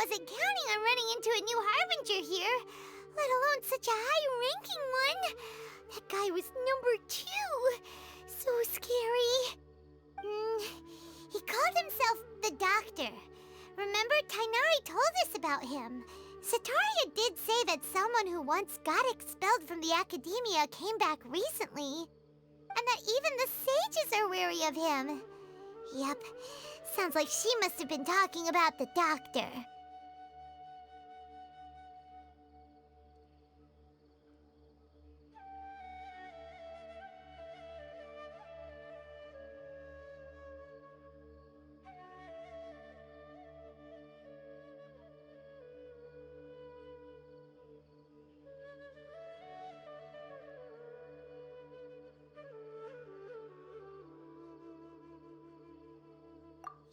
wasn't counting on running into a new Harbinger here, let alone such a high-ranking one. That guy was #2. So scary. He called himself the Doctor. Remember, Tighnari told us about him. Sataria did say that someone who once got expelled from the Academia came back recently. And that even the sages are wary of him. Yep, sounds like she must have been talking about the Doctor.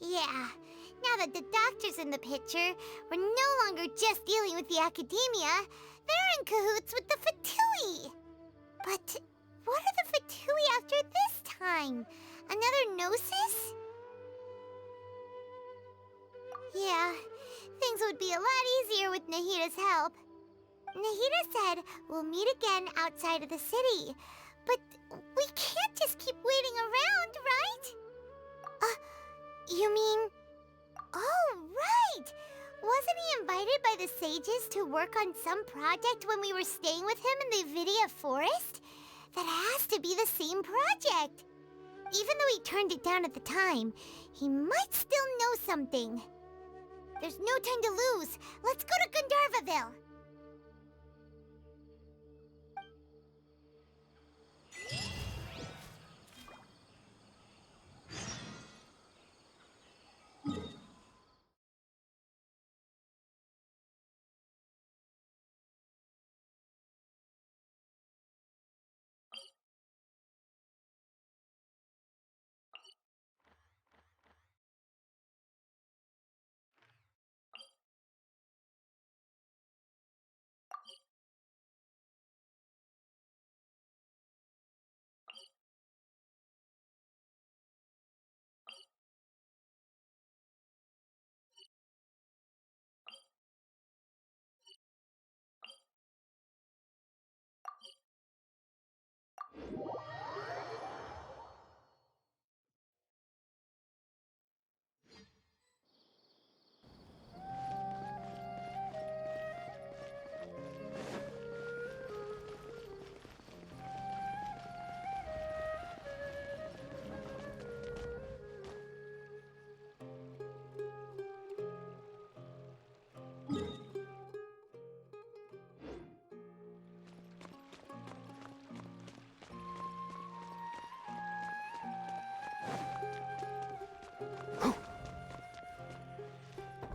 Yeah, now that the Doctor's in the picture, we're no longer just dealing with the Academia. They're in cahoots with the Fatui. But what are the Fatui after this time? Another Gnosis? Yeah, things would be a lot easier with Nahida's help. Nahida said we'll meet again outside of the city. But we can't just keep waiting around, right? You mean... Oh, right! Wasn't he invited by the sages to work on some project when we were staying with him in the Vidia Forest? That has to be the same project! Even though he turned it down at the time, he might still know something. There's no time to lose. Let's go to Gandharvaville!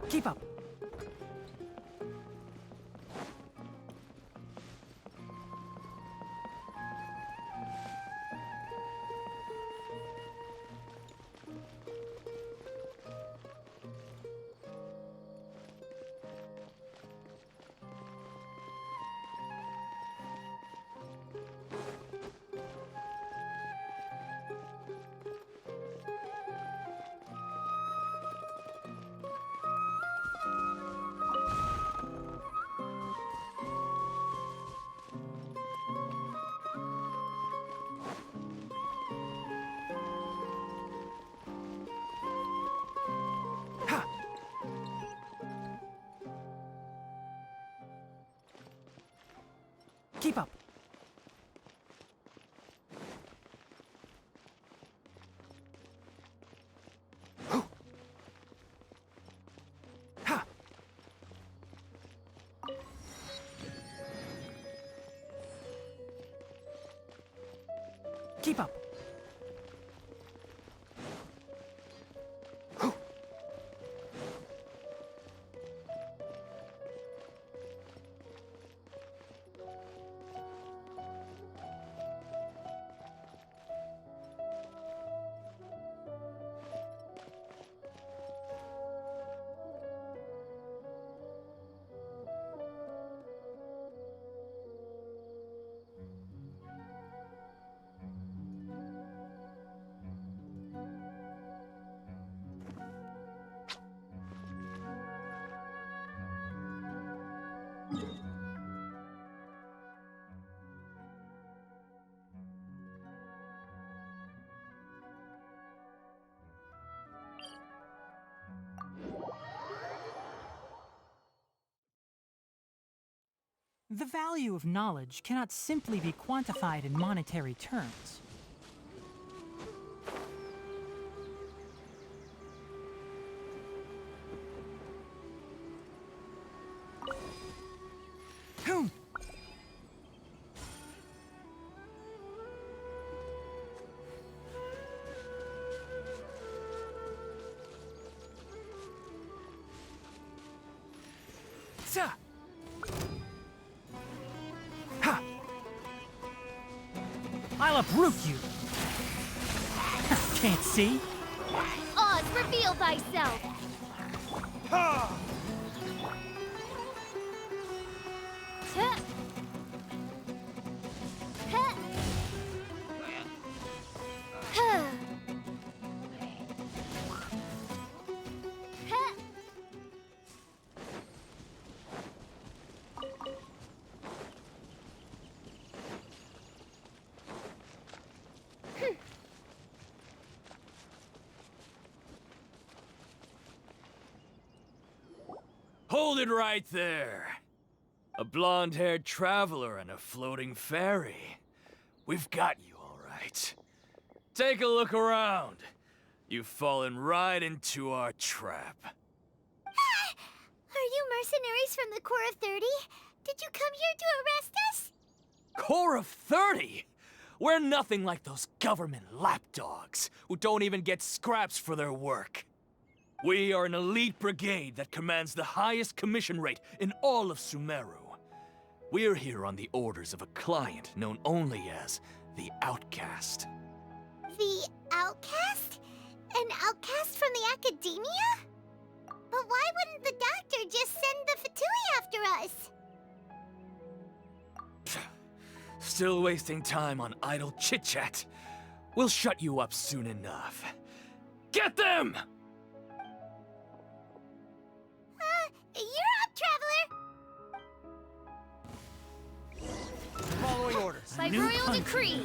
Keep up. Keep up. Ha! Keep up. The value of knowledge cannot simply be quantified in monetary terms. Ha! I'll uproot you! Can't see? Oz, reveal thyself! Ha! Huh. Huh. Huh. Huh. Hold it right there. A blonde-haired traveler and a floating fairy. We've got you all right. Take a look around. You've fallen right into our trap. Are you mercenaries from the Corps of 30? Did you come here to arrest us? Corps of 30? We're nothing like those government lapdogs who don't even get scraps for their work. We are an elite brigade that commands the highest commission rate in all of Sumeru. We're here on the orders of a client known only as the Outcast. The Outcast? An outcast from the academia? But why wouldn't the doctor just send the Fatui after us? Still wasting time on idle chit-chat. We'll shut you up soon enough. Get them! You're up, traveler! Following orders. By New royal country. decree.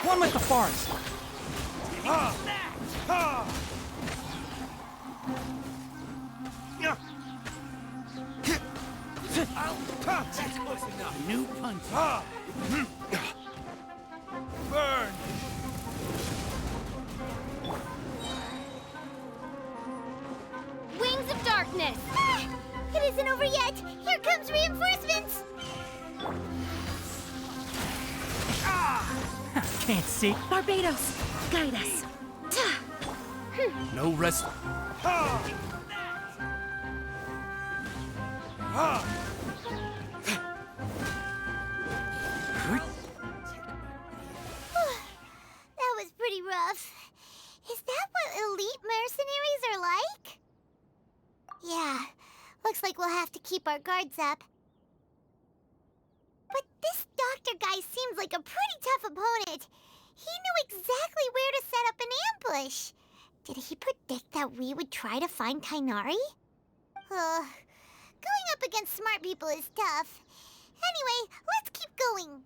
One with the forest! Ha! Ha! That's close enough. New punch. Ha! Burn! Wings of darkness! Ah, it isn't over yet! Here comes reinforcements! Can't see. Barbados, guide us. No rest. Ha! Ha! That was pretty rough. Is that what elite mercenaries are like? Yeah, looks like we'll have to keep our guards up. But this doctor guy seems like a pretty tough opponent. He knew exactly where to set up an ambush. Did he predict that we would try to find Tighnari? Going up against smart people is tough. Anyway, let's keep going.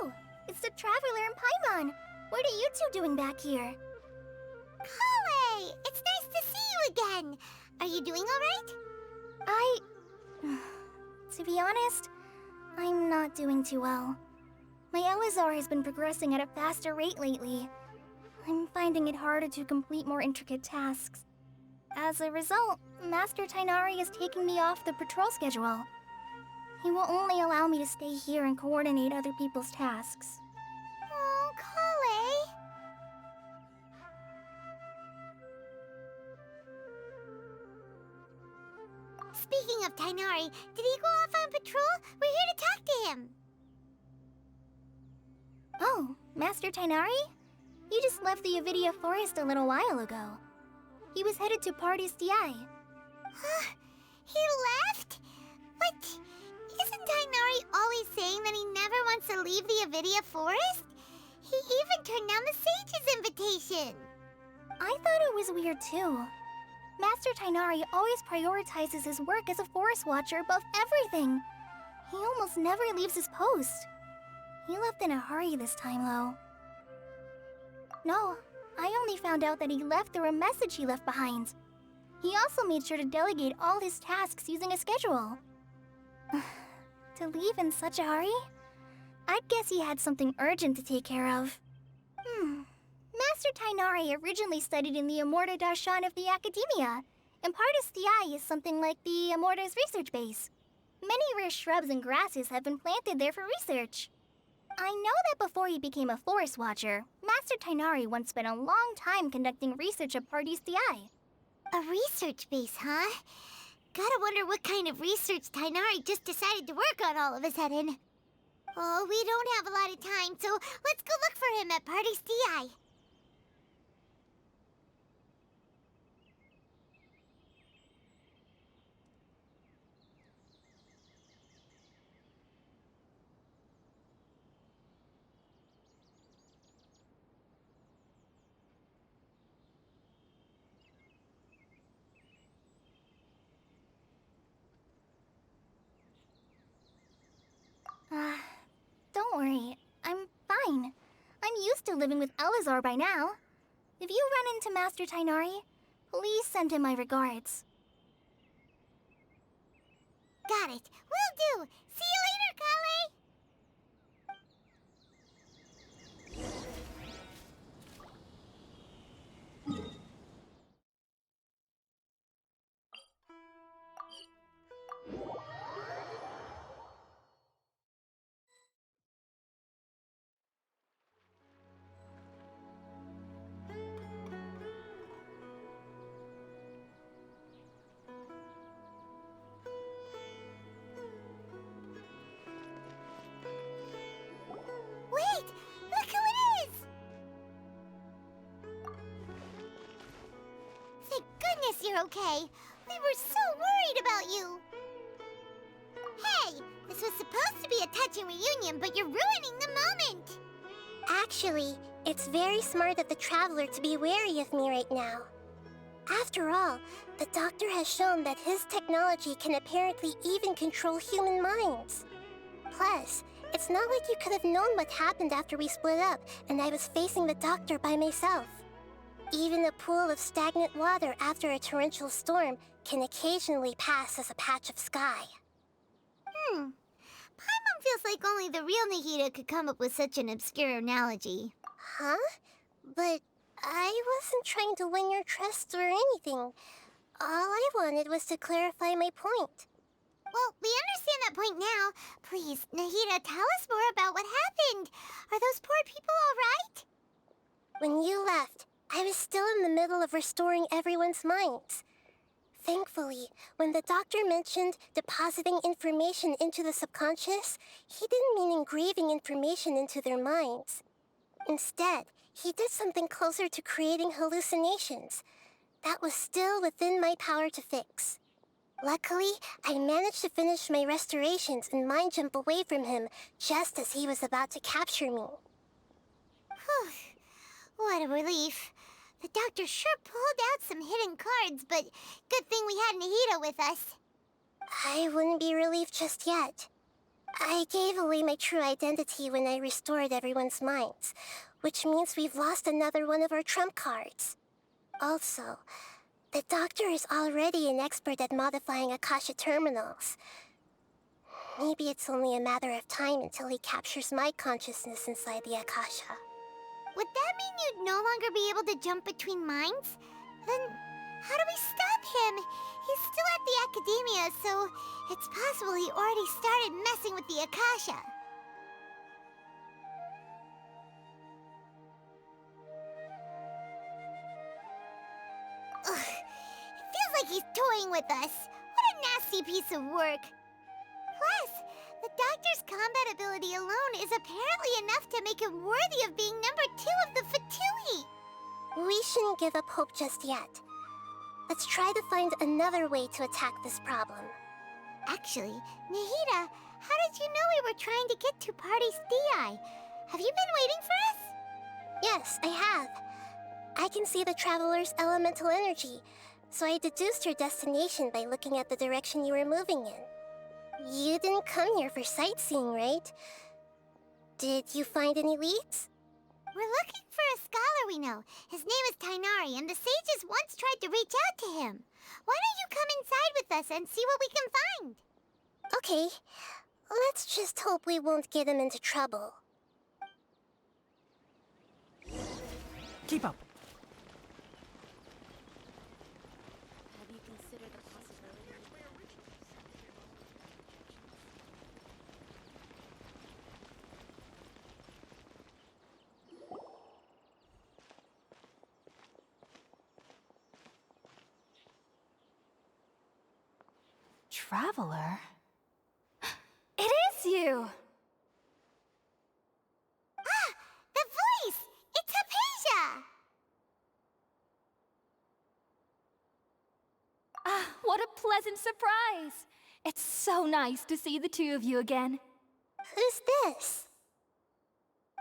Oh, it's the Traveler and Paimon. What are you two doing back here? Kale, it's nice to see you again. Are you doing all right? To be honest, I'm not doing too well. My LSR has been progressing at a faster rate lately. I'm finding it harder to complete more intricate tasks. As a result, Master Tighnari is taking me off the patrol schedule. He will only allow me to stay here and coordinate other people's tasks. Oh, Kale. Speaking of Tighnari, did he go off on patrol? We're here to talk to him. Oh, Master Tighnari? You just left the Avidia Forest a little while ago. He was headed to Party's DI. He left? But isn't Tighnari always saying that he never wants to leave the Avidia forest? He even turned down the sage's invitation. I thought it was weird too. Master Tighnari always prioritizes his work as a forest watcher above everything. He almost never leaves his post. He left in a hurry this time, though. No, I only found out that he left through a message he left behind. He also made sure to delegate all his tasks using a schedule. To leave in such a hurry? I'd guess he had something urgent to take care of. Master Tighnari originally studied in the Amorta Darshan of the Academia, and Pardis Thai is something like the Amorta's research base. Many rare shrubs and grasses have been planted there for research. I know that before he became a forest watcher, Master Tighnari once spent a long time conducting research at Pardis Thai. A research base, huh? Gotta wonder what kind of research Tighnari just decided to work on all of a sudden. Oh, we don't have a lot of time, so let's go look for him at Pardis Thai. Don't worry. I'm fine. I'm used to living with Elazar by now. If you run into Master Tighnari, please send him my regards. Got it. Will do. See you later, Kale. Wait! Look who it is! Thank goodness you're okay. We were so worried about you. Hey! This was supposed to be a touching reunion, but you're ruining the moment! Actually, it's very smart of the Traveler to be wary of me right now. After all, the Doctor has shown that his technology can apparently even control human minds. Plus, it's not like you could have known what happened after we split up and I was facing the Doctor by myself. Even a pool of stagnant water after a torrential storm can occasionally pass as a patch of sky. Paimon feels like only the real Nahida could come up with such an obscure analogy. Huh? But I wasn't trying to win your trust or anything. All I wanted was to clarify my point. Well, we understand that point now. Please, Nahida, tell us more about what happened. Are those poor people all right? When you left, I was still in the middle of restoring everyone's minds. Thankfully, when the Doctor mentioned depositing information into the subconscious, he didn't mean engraving information into their minds. Instead, he did something closer to creating hallucinations. That was still within my power to fix. Luckily, I managed to finish my restorations and mind jump away from him just as he was about to capture me. Whew. What a relief. The Doctor sure pulled out some hidden cards, but good thing we had Nahida with us. I wouldn't be relieved just yet. I gave away my true identity when I restored everyone's minds, which means we've lost another one of our trump cards. Also, the Doctor is already an expert at modifying Akasha terminals. Maybe it's only a matter of time until he captures my consciousness inside the Akasha. Would that mean you'd no longer be able to jump between minds? Then how do we stop him? He's still at the Academia, so it's possible he already started messing with the Akasha. Ugh, it feels like he's toying with us. What a nasty piece of work. Plus, the Doctor's combat ability alone is apparently enough to make him worthy of being number 2 of the Fatui. We shouldn't give up hope just yet. Let's try to find another way to attack this problem. Actually, Nahida, how did you know we were trying to get to Party's Dii? Have you been waiting for us? Yes, I have. I can see the Traveler's elemental energy, so I deduced your destination by looking at the direction you were moving in. You didn't come here for sightseeing, right? Did you find any leads? We're looking for a scholar we know. His name is Tighnari, and the sages once tried to reach out to him. Why don't you come inside with us and see what we can find? Okay. Let's just hope we won't get him into trouble. Keep up. Have you considered the possibility? Traveler? It is you! Ah! The voice! It's Hypatia! Ah, what a pleasant surprise! It's so nice to see the two of you again. Who's this?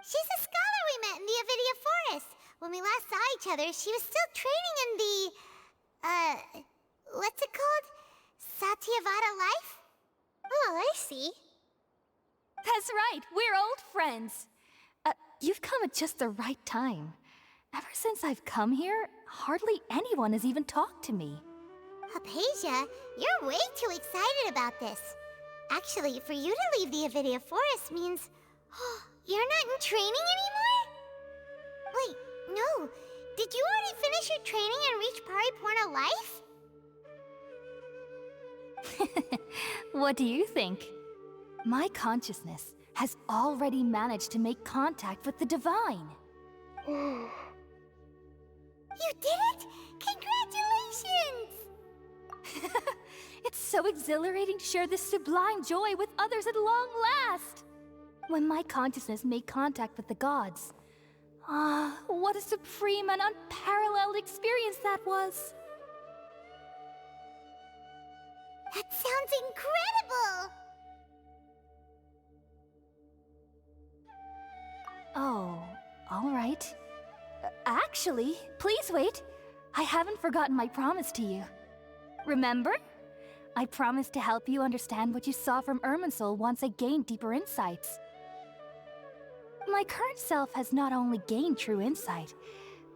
She's a scholar we met in the Avidia Forest. When we last saw each other, she was still training in the... what's it called? Satyavada life? Oh, I see. That's right, we're old friends. You've come at just the right time. Ever since I've come here, hardly anyone has even talked to me. Hypatia, you're way too excited about this. Actually, for you to leave the Avidia Forest means... you're not in training anymore? Wait, no. Did you already finish your training and reach Pariporna life? What do you think? My consciousness has already managed to make contact with the divine. You did it! Congratulations! It's so exhilarating to share this sublime joy with others at long last! When my consciousness made contact with the gods, what a supreme and unparalleled experience that was! That sounds incredible! Oh, all right. Actually, please wait. I haven't forgotten my promise to you. Remember? I promised to help you understand what you saw from Irminsul once I gained deeper insights. My current self has not only gained true insight,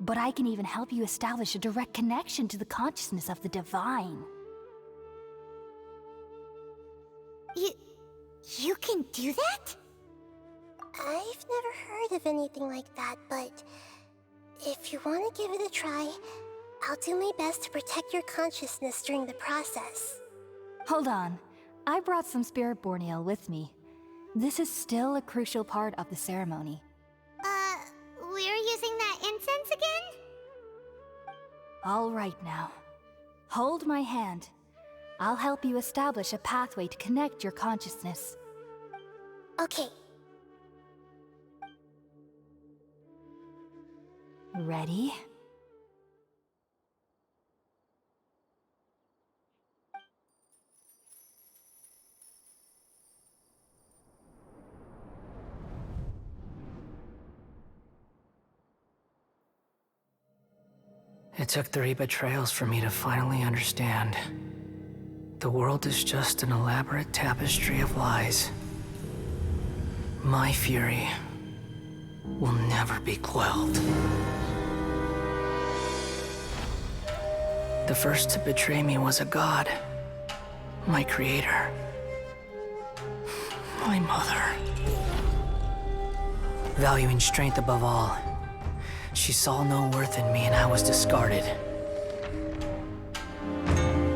but I can even help you establish a direct connection to the consciousness of the divine. You can do that? I've never heard of anything like that, but if you want to give it a try, I'll do my best to protect your consciousness during the process. Hold on. I brought some spirit borneal with me. This is still a crucial part of the ceremony. We're using that incense again? All right now. Hold my hand. I'll help you establish a pathway to connect your consciousness. Okay. Ready? It took 3 betrayals for me to finally understand. The world is just an elaborate tapestry of lies. My fury will never be quelled. The first to betray me was a god. My creator. My mother. Valuing strength above all, she saw no worth in me and I was discarded.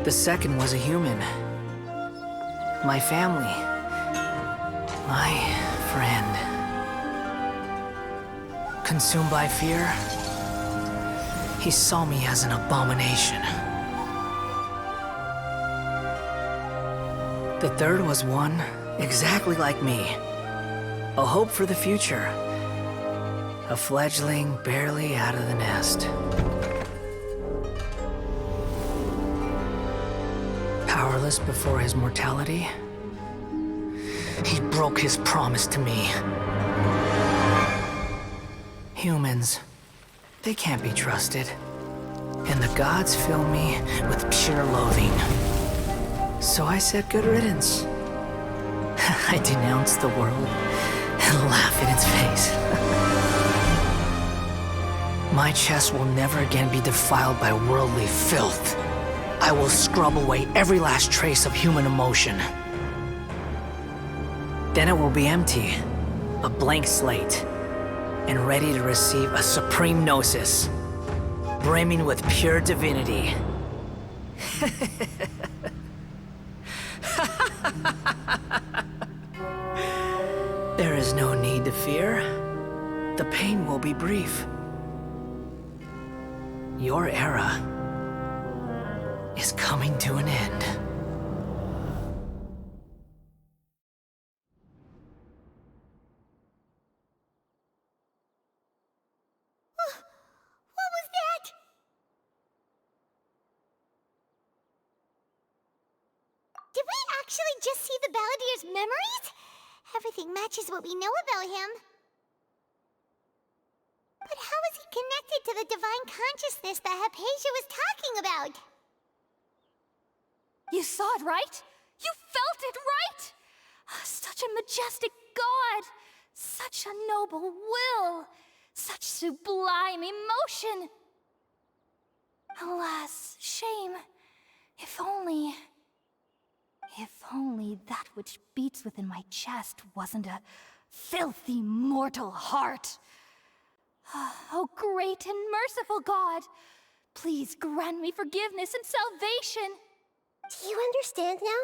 The second was a human. My family. My friend. Consumed by fear, he saw me as an abomination. The third was one exactly like me. A hope for the future. A fledgling barely out of the nest. powerless before his mortality? He broke his promise to me. Humans, they can't be trusted. And the gods fill me with pure loathing. So I said good riddance. I denounce the world and laugh in its face. My chest will never again be defiled by worldly filth. I will scrub away every last trace of human emotion. Then it will be empty, a blank slate, and ready to receive a supreme gnosis, brimming with pure divinity. There is no need to fear. The pain will be brief. Your era is coming to an end. What was that? Did we actually just see the Balladier's memories? Everything matches what we know about him. But how is he connected to the divine consciousness that Hypatia was talking about? You saw it, right? You felt it, right? Such a majestic god! Such a noble will! Such sublime emotion! Alas, shame. If only that which beats within my chest wasn't a filthy mortal heart. Oh, great and merciful God, please grant me forgiveness and salvation. Do you understand now?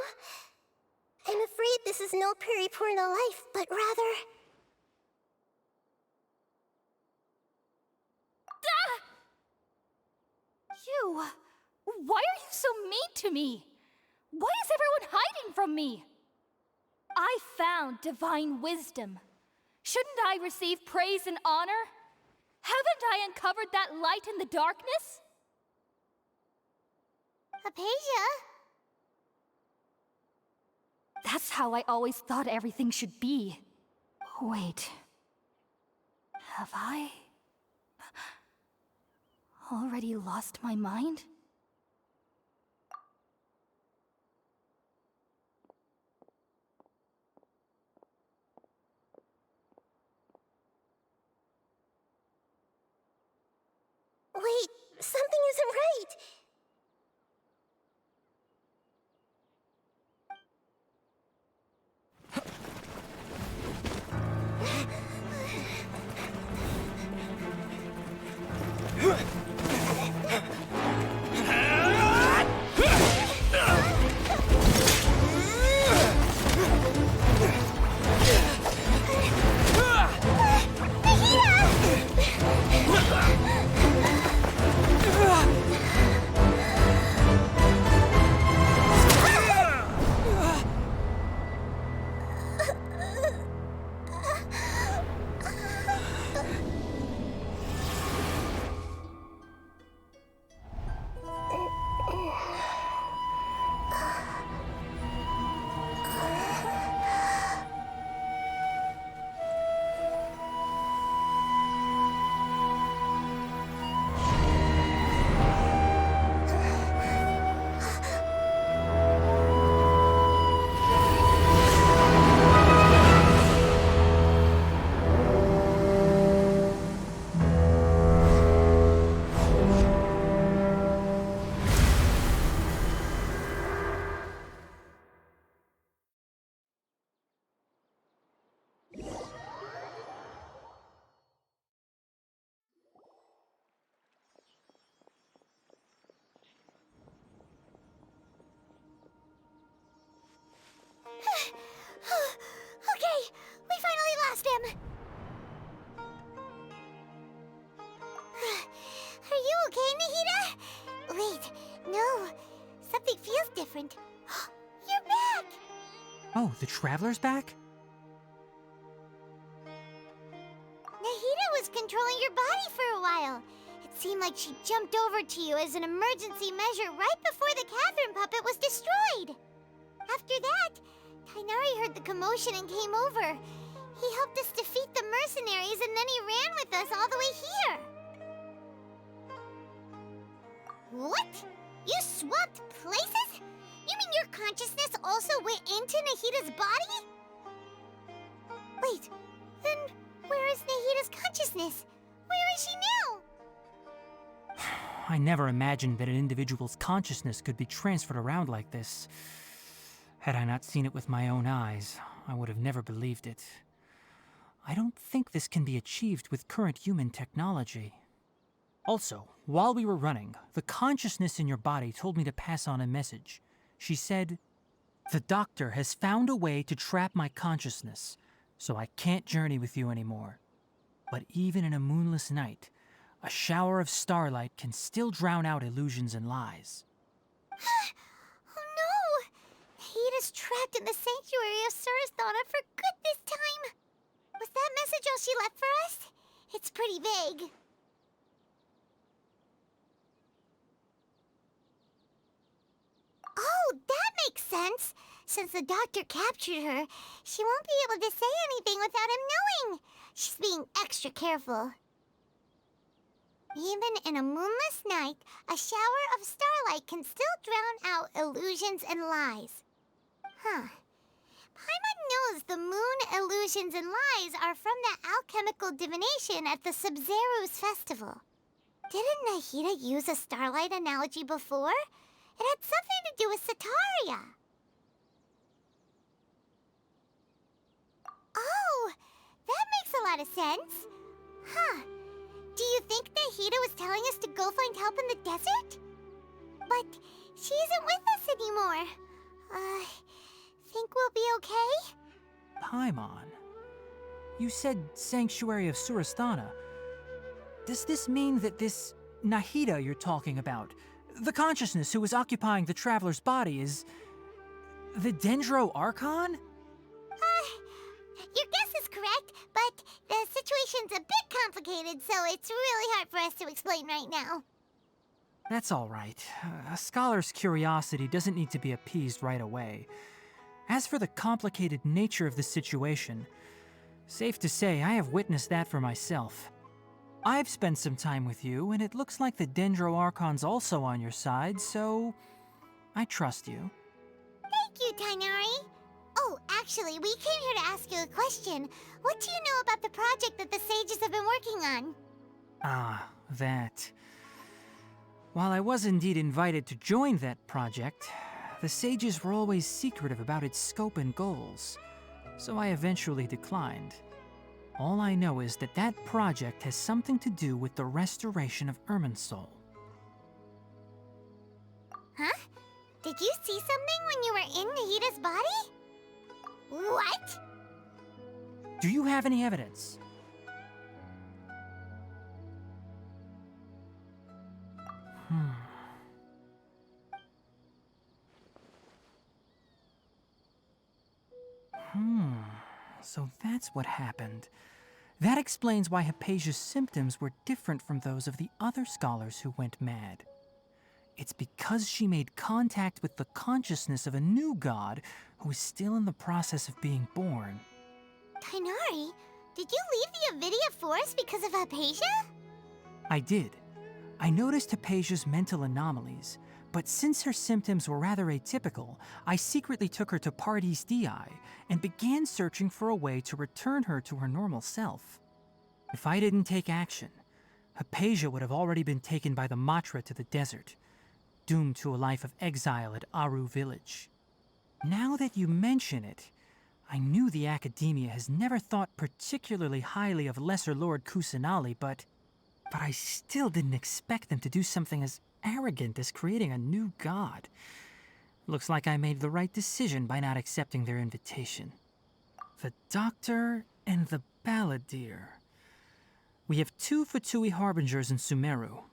I'm afraid this is no Puripurna life, but rather... Ah! You! Why are you so mean to me? Why is everyone hiding from me? I found divine wisdom. Shouldn't I receive praise and honor? Haven't I uncovered that light in the darkness? Hypatia? That's how I always thought everything should be. Wait. Have I already lost my mind? Wait, something isn't right. Okay, we finally lost him. Are you okay, Nahida? Wait, no. Something feels different. You're back! Oh, the Traveler's back? Nahida was controlling your body for a while. It seemed like she jumped over to you as an emergency measure right before the cavern puppet was destroyed. After that, Tighnari heard the commotion and came over. He helped us defeat the mercenaries and then he ran with us all the way here. What? You swapped places? You mean your consciousness also went into Nahida's body? Wait, then where is Nahida's consciousness? Where is she now? I never imagined that an individual's consciousness could be transferred around like this. Had I not seen it with my own eyes, I would have never believed it. I don't think this can be achieved with current human technology. Also, while we were running, the consciousness in your body told me to pass on a message. She said, "The doctor has found a way to trap my consciousness, so I can't journey with you anymore. But even in a moonless night, a shower of starlight can still drown out illusions and lies." Oh no! Nahida's trapped in the sanctuary of Surasthana for good this time. Was that message all she left for us? It's pretty vague. Oh, that makes sense. Since the doctor captured her, she won't be able to say anything without him knowing. She's being extra careful. Even in a moonless night, a shower of starlight can still drown out illusions and lies. Huh. Paimon knows the moon illusions and lies are from the alchemical divination at the Sub-Zero's festival. Didn't Nahida use a starlight analogy before? It had something to do with Sataria. Oh, that makes a lot of sense. Huh. Do you think Nahida was telling us to go find help in the desert? But she isn't with us anymore. Think we'll be okay? Paimon, you said Sanctuary of Surasthana. Does this mean that this Nahida you're talking about, the consciousness who was occupying the traveler's body, is the Dendro Archon? Your guess is correct, but the situation's a bit complicated, so it's really hard for us to explain right now. That's all right. A scholar's curiosity doesn't need to be appeased right away. As for the complicated nature of the situation, safe to say I have witnessed that for myself. I've spent some time with you, and it looks like the Dendro Archon's also on your side, so I trust you. Thank you, Tighnari. Oh, actually, we came here to ask you a question. What do you know about the project that the sages have been working on? Ah, that. While I was indeed invited to join that project, the sages were always secretive about its scope and goals, so I eventually declined. All I know is that that project has something to do with the restoration of Irminsul. Huh? Did you see something when you were in Nahida's body? What? Do you have any evidence? So that's what happened. That explains why Hypatia's symptoms were different from those of the other scholars who went mad. It's because she made contact with the consciousness of a new god who is still in the process of being born. Tighnari, did you leave the Avidia Forest because of Hypatia? I did. I noticed Hypatia's mental anomalies, but since her symptoms were rather atypical, I secretly took her to Pardis Dii and began searching for a way to return her to her normal self. If I didn't take action, Hypatia would have already been taken by the Matra to the desert, doomed to a life of exile at Aru village. Now that you mention it, I knew the Academia has never thought particularly highly of Lesser Lord Kusanali, but I still didn't expect them to do something as arrogant as creating a new god. Looks like I made the right decision by not accepting their invitation. The Doctor and the Balladeer. We have 2 Fatui Harbingers in Sumeru.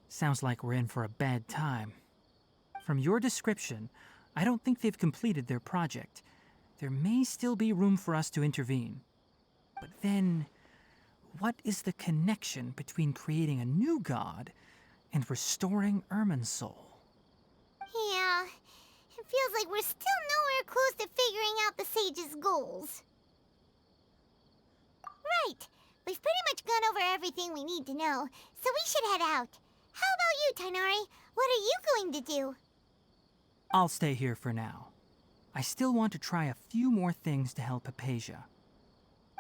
Sounds like we're in for a bad time. From your description, I don't think they've completed their project. There may still be room for us to intervene. But then, what is the connection between creating a new god and restoring Irminsul? Yeah, it feels like we're still nowhere close to figuring out the sage's goals. Right. We've pretty much gone over everything we need to know, so we should head out. How about you, Tighnari? What are you going to do? I'll stay here for now. I still want to try a few more things to help Hypatia.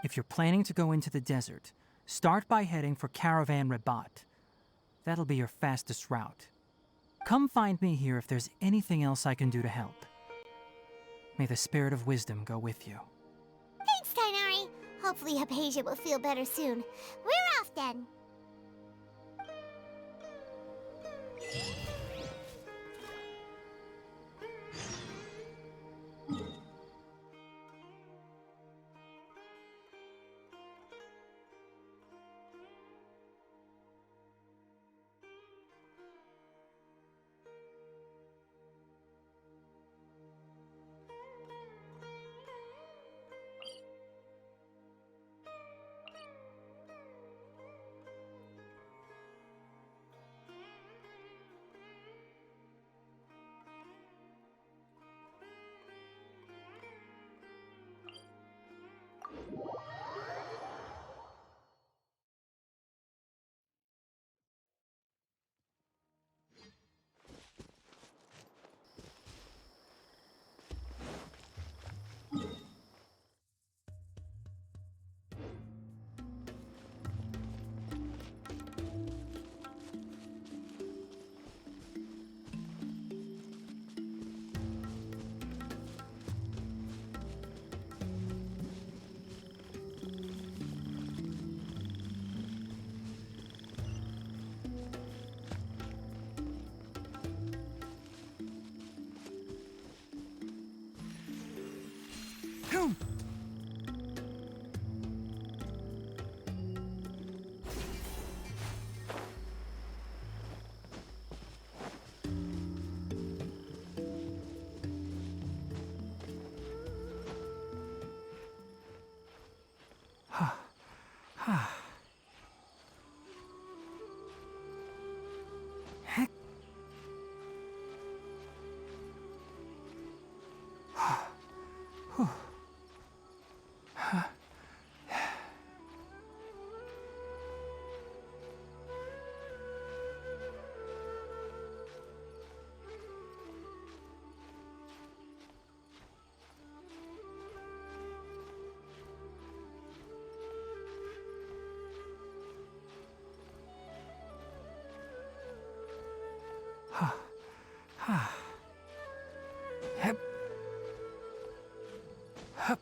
If you're planning to go into the desert, start by heading for Caravan Rabat. That'll be your fastest route. Come find me here if there's anything else I can do to help. May the spirit of wisdom go with you. Thanks, Tighnari. Hopefully Hypatia will feel better soon. We're off then. Hep. Hup.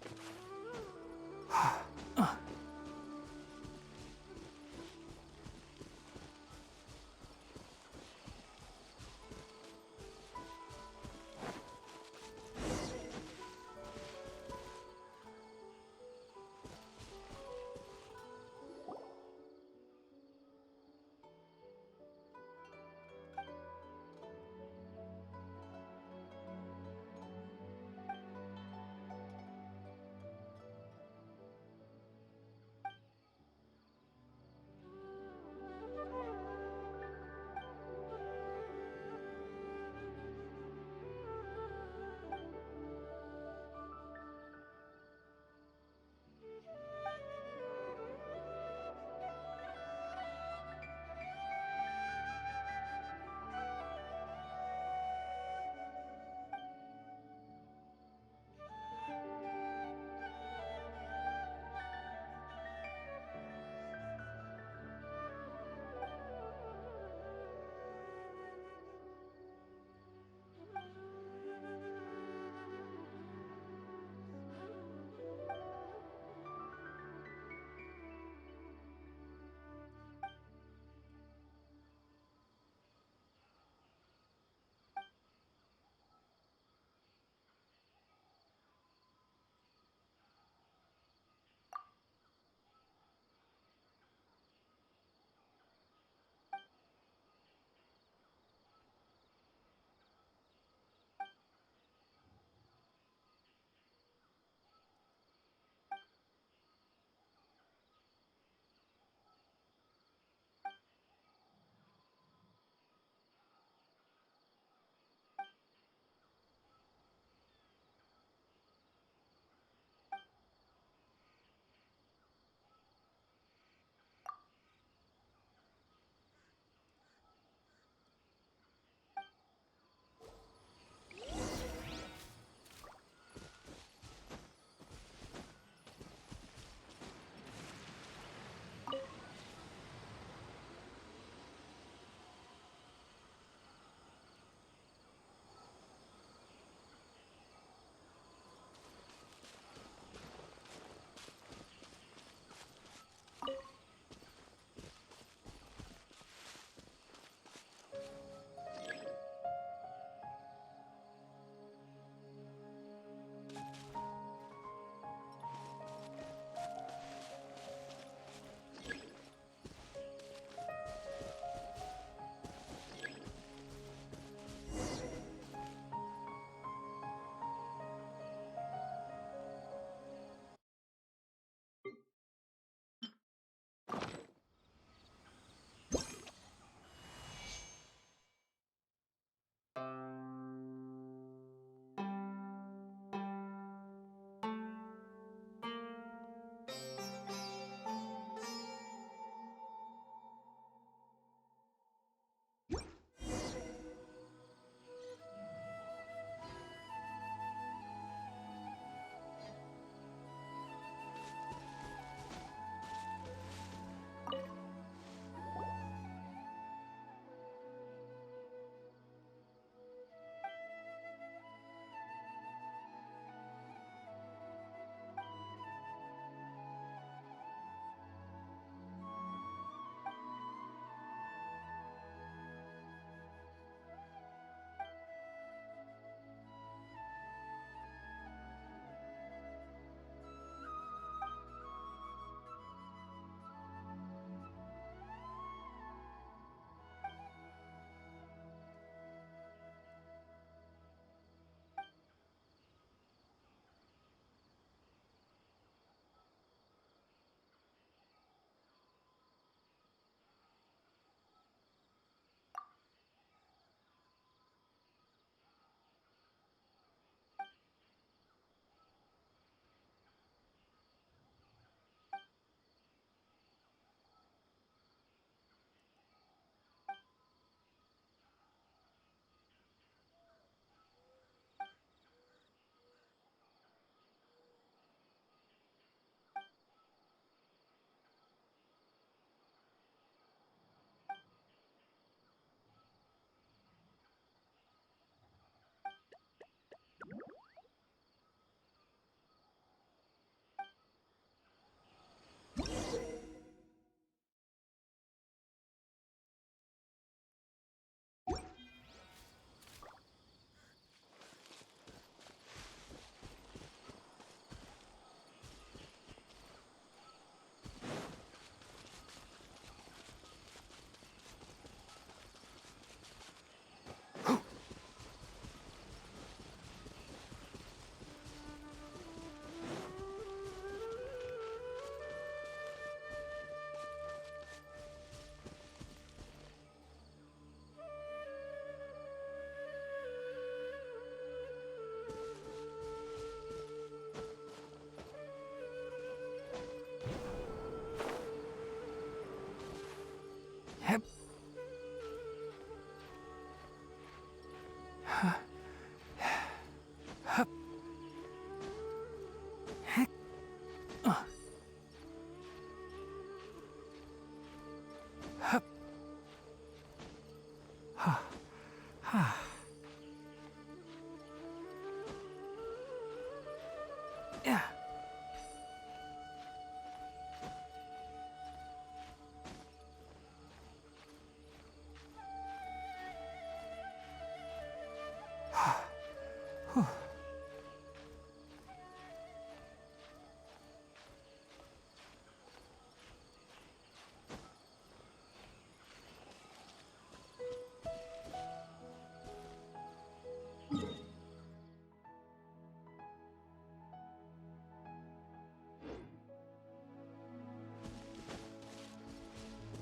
Yeah.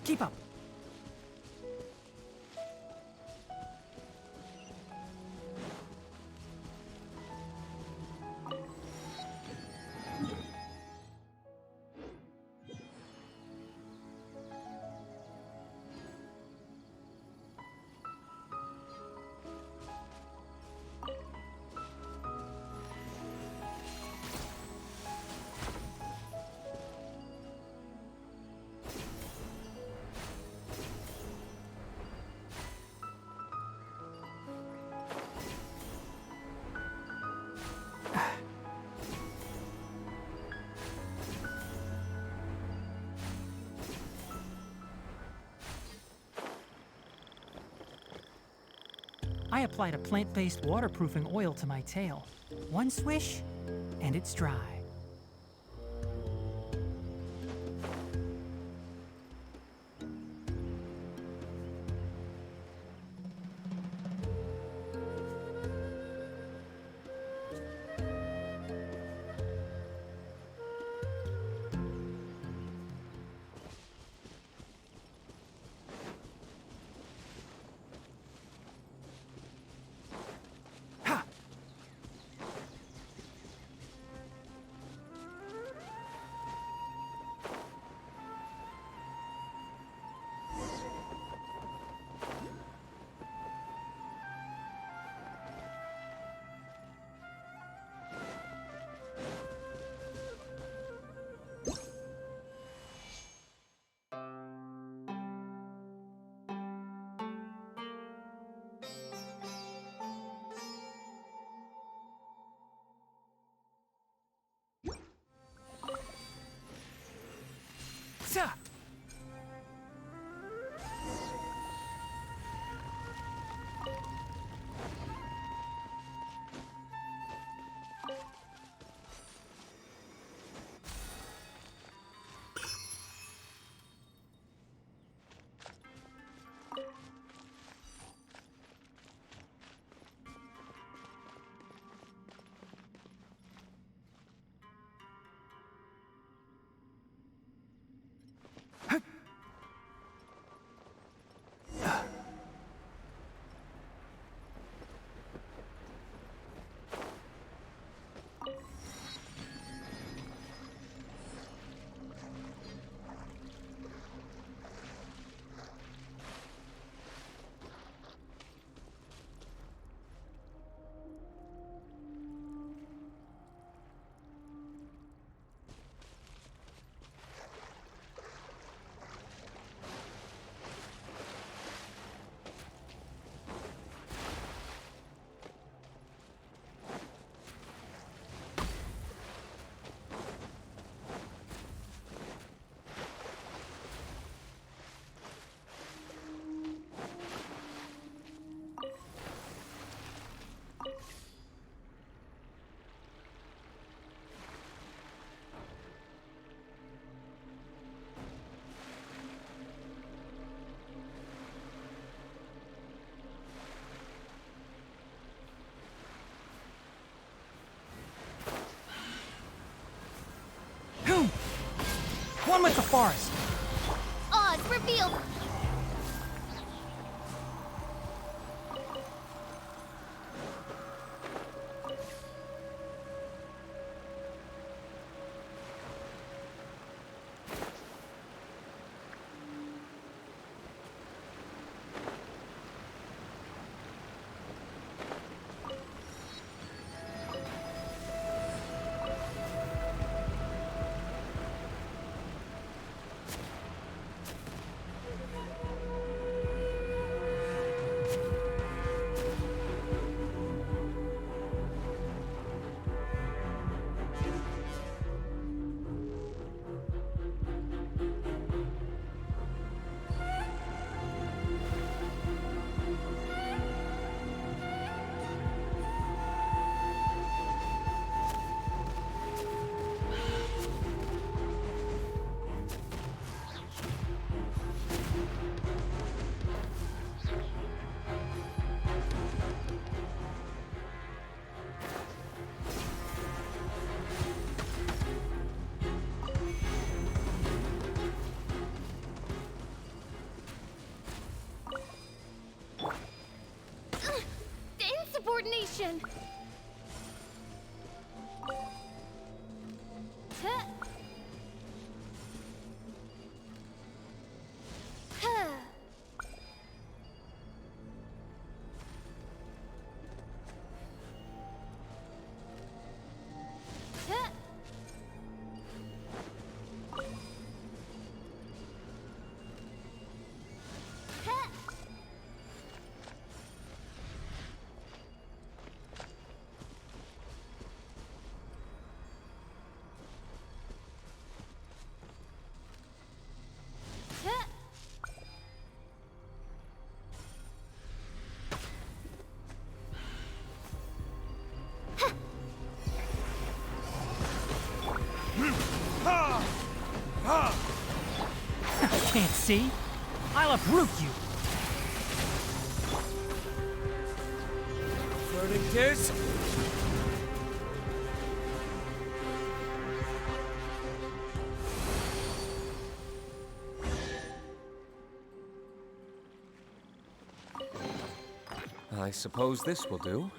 Keep up. I applied a plant-based waterproofing oil to my tail. One swish, and it's dry. Sir! One with the forest. Oz, revealed! coordination! Huh. Huh. Huh. Huh. Huh. Ha! Ha! Can't see? I'll uproot you. Verdict is... I suppose this will do.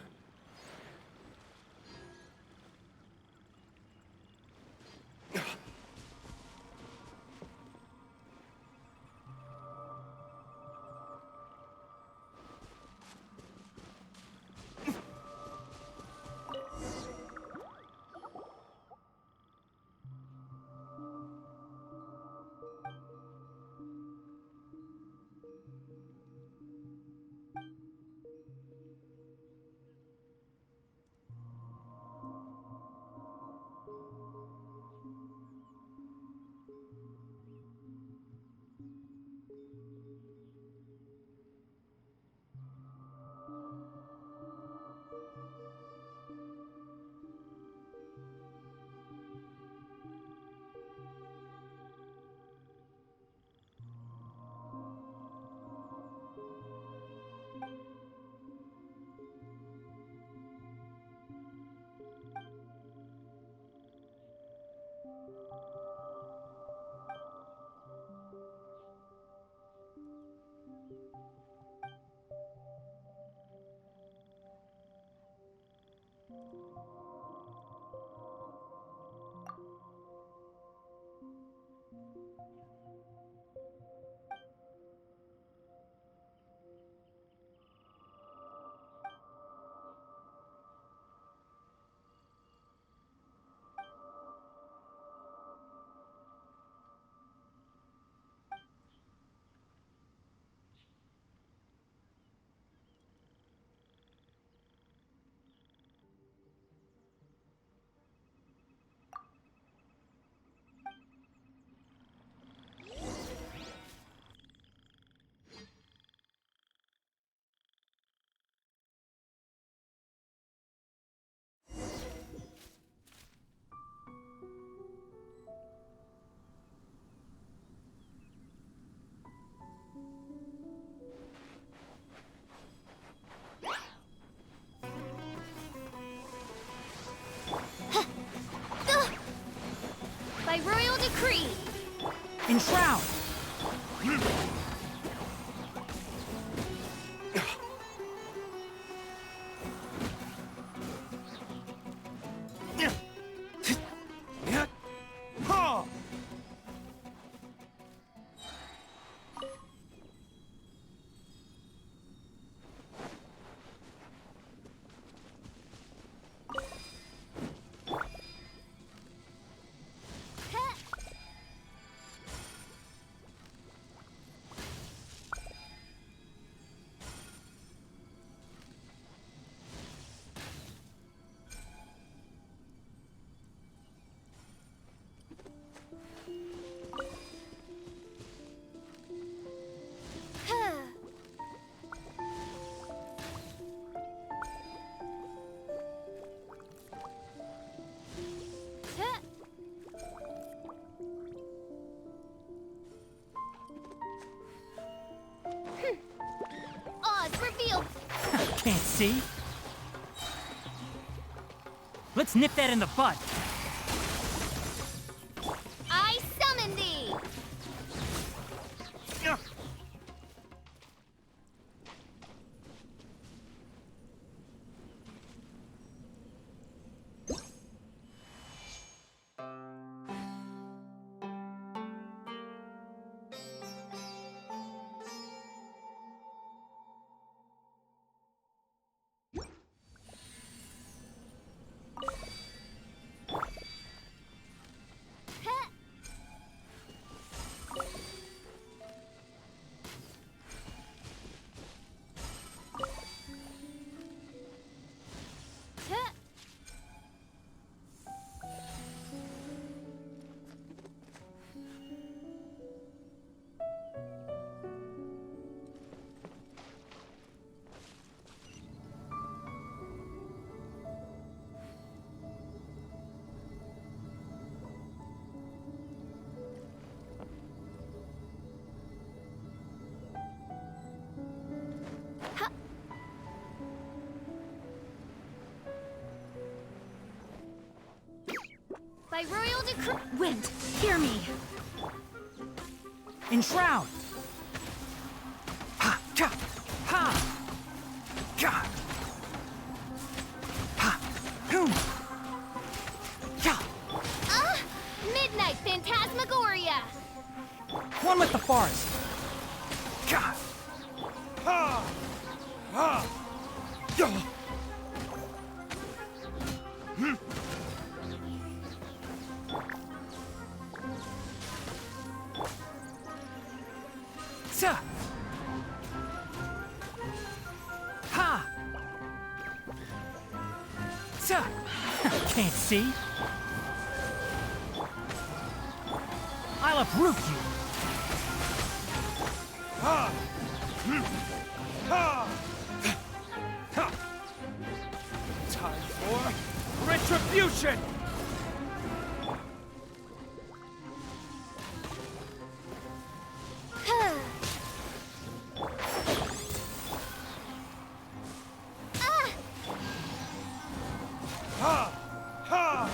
By royal decree! Enshroud! Ha! Can't see? Let's nip that in the bud. I summon thee! By royal decree. Wind, hear me. Enshroud! Ha! Cha! Ha! Cha! Ha! Boom! Cha! Midnight Phantasmagoria. One with the forest! Cha! Ha! Ha! Yo! Cha! Ha! Cha! Can't see? I'll uproot you! Ha! Ha! Ha! Time for retribution! Ha! Ha!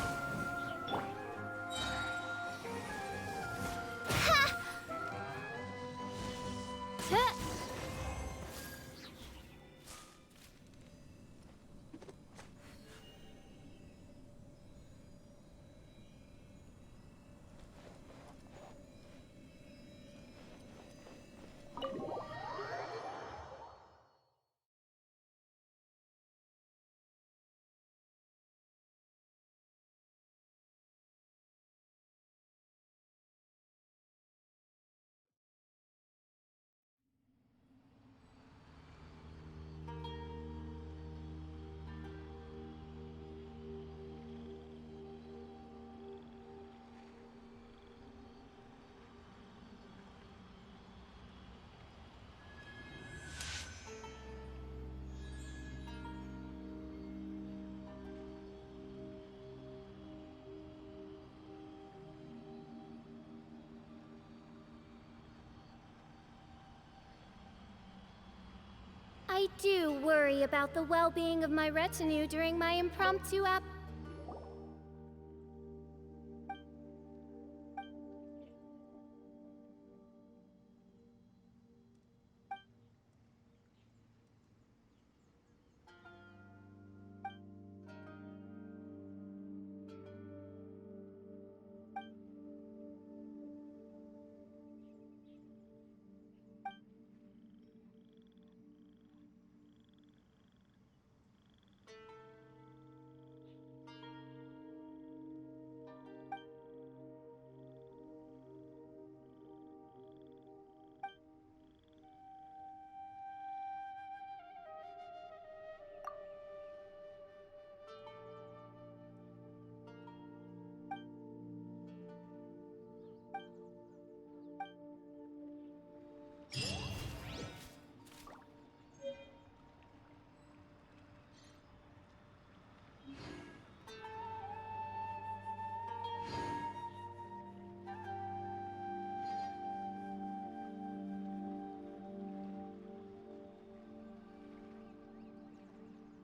I do worry about the well-being of my retinue during my impromptu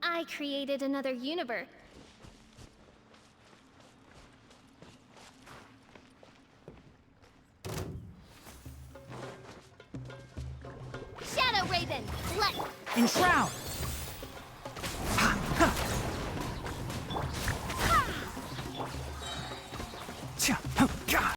I created another universe. Shadow Raven, let Enshroud! Ha! Ha! Cha! Huh! Ga!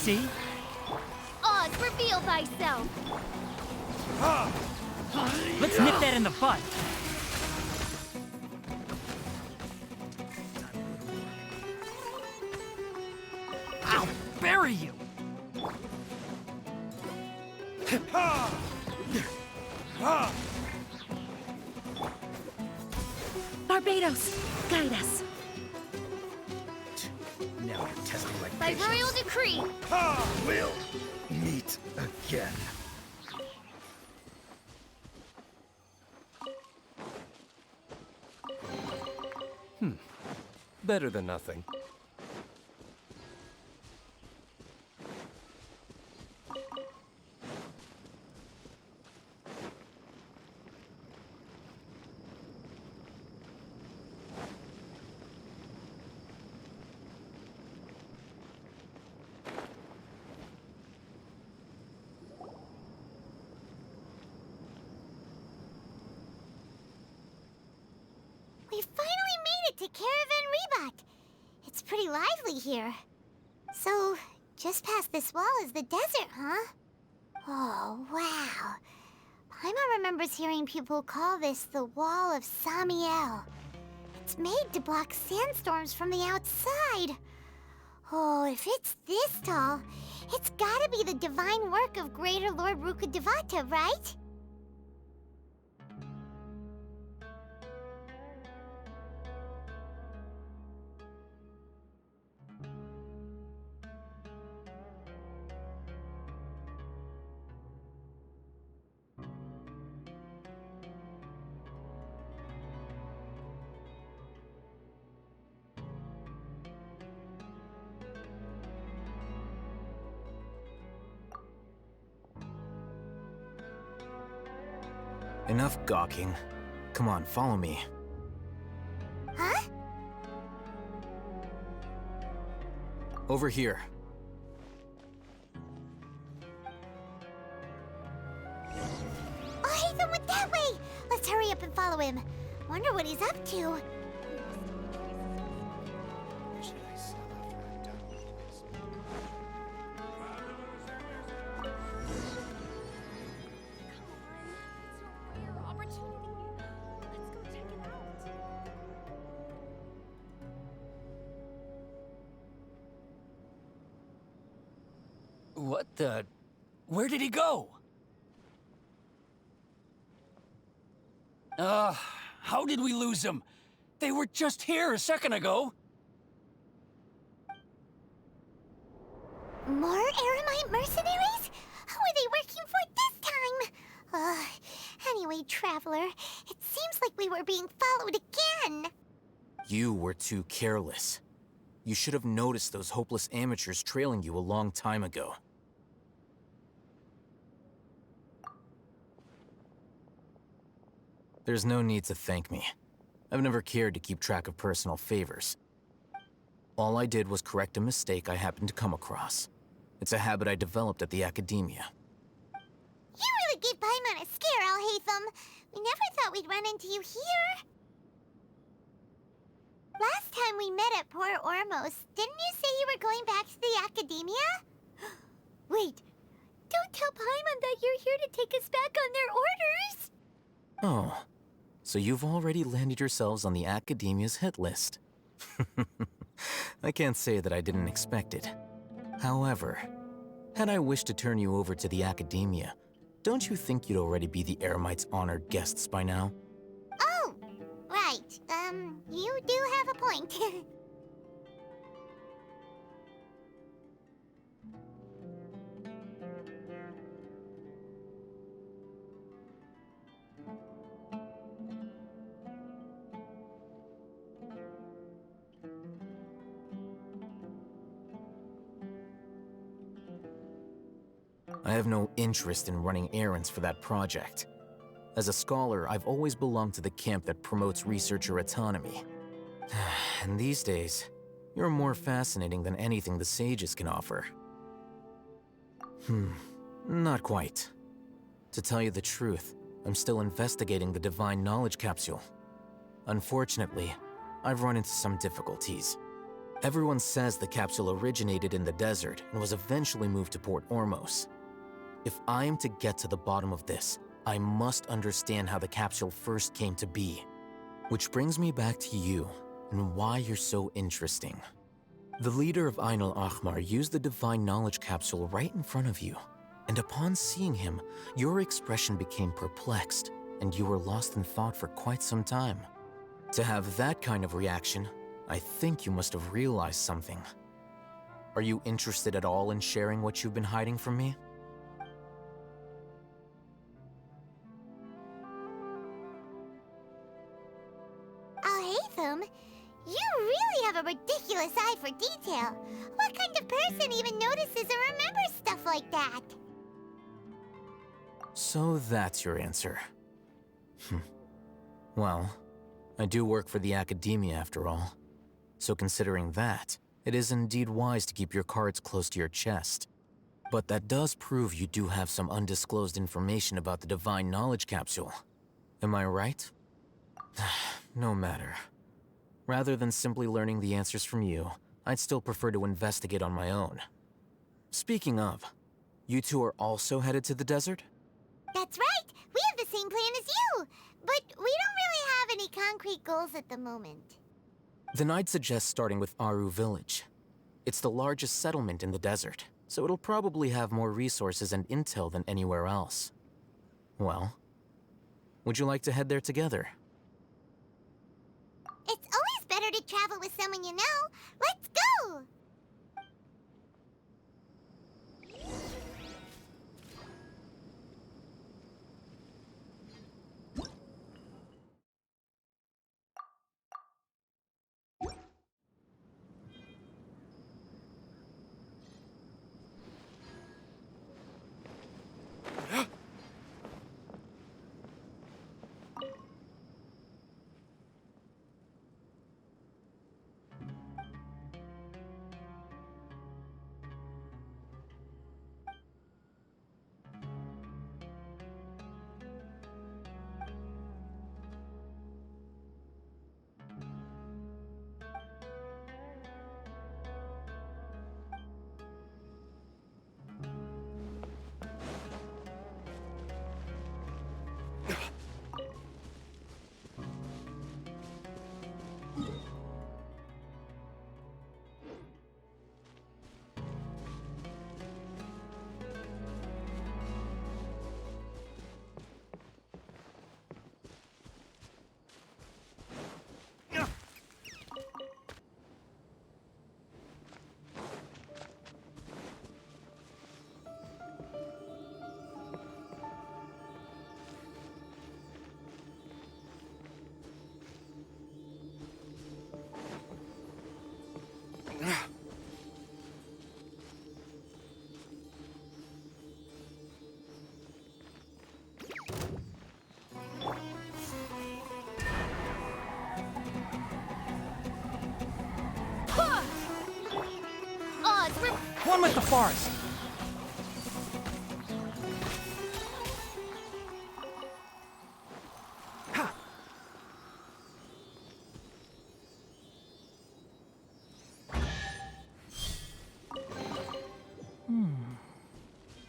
See? Oz, reveal thyself! Let's nip that in the bud. I'll bury you! Barbados, guide us. Now you're testing my By royal decree! We'll meet again. Better than nothing. We finally made it to Caravan Reebok. It's pretty lively here. So, just past this wall is the desert, huh? Oh, wow. Paimon remembers hearing people call this the Wall of Samiel. It's made to block sandstorms from the outside. Oh, if it's this tall, it's gotta be the divine work of Greater Lord Rukkhadevata, right? Enough gawking. Come on, follow me. Huh? Over here. Oh, Ethan went that way! Let's hurry up and follow him. Wonder what he's up to. What the... Where did he go? How did we lose him? They were just here a second ago. More Eremite mercenaries? Who are they working for this time? Anyway, Traveler, it seems like we were being followed again. You were too careless. You should have noticed those hopeless amateurs trailing you a long time ago. There's no need to thank me. I've never cared to keep track of personal favors. All I did was correct a mistake I happened to come across. It's a habit I developed at the Academia. You really gave Paimon a scare, Alhaitham. We never thought we'd run into you here. Last time we met at Port Ormos, didn't you say you were going back to the Academia? Wait, don't tell Paimon that you're here to take us back on their orders! Oh, so you've already landed yourselves on the Academia's hit list. I can't say that I didn't expect it. However, had I wished to turn you over to the Academia, don't you think you'd already be the Eremites' honored guests by now? Oh, right. You do have a point. I have no interest in running errands for that project. As a scholar, I've always belonged to the camp that promotes researcher autonomy. And these days, you're more fascinating than anything the sages can offer. Not quite. To tell you the truth, I'm still investigating the Divine Knowledge Capsule. Unfortunately, I've run into some difficulties. Everyone says the capsule originated in the desert and was eventually moved to Port Ormos. If I am to get to the bottom of this, I must understand how the capsule first came to be. Which brings me back to you and why you're so interesting. The leader of Ain al-Ahmar used the Divine Knowledge Capsule right in front of you, and upon seeing him, your expression became perplexed, and you were lost in thought for quite some time. To have that kind of reaction, I think you must have realized something. Are you interested at all in sharing what you've been hiding from me? Alhaitham, you really have a ridiculous eye for detail. What kind of person even notices or remembers stuff like that? So that's your answer. Well, I do work for the Academia after all. So considering that, it is indeed wise to keep your cards close to your chest. But that does prove you do have some undisclosed information about the Divine Knowledge Capsule. Am I right? No matter. Rather than simply learning the answers from you, I'd still prefer to investigate on my own. Speaking of, you two are also headed to the desert? That's right! We have the same plan as you! But we don't really have any concrete goals at the moment. Then I'd suggest starting with Aru Village. It's the largest settlement in the desert, so it'll probably have more resources and intel than anywhere else. Well, would you like to head there together? It's always better to travel with someone you know. Let's go! One with the forest.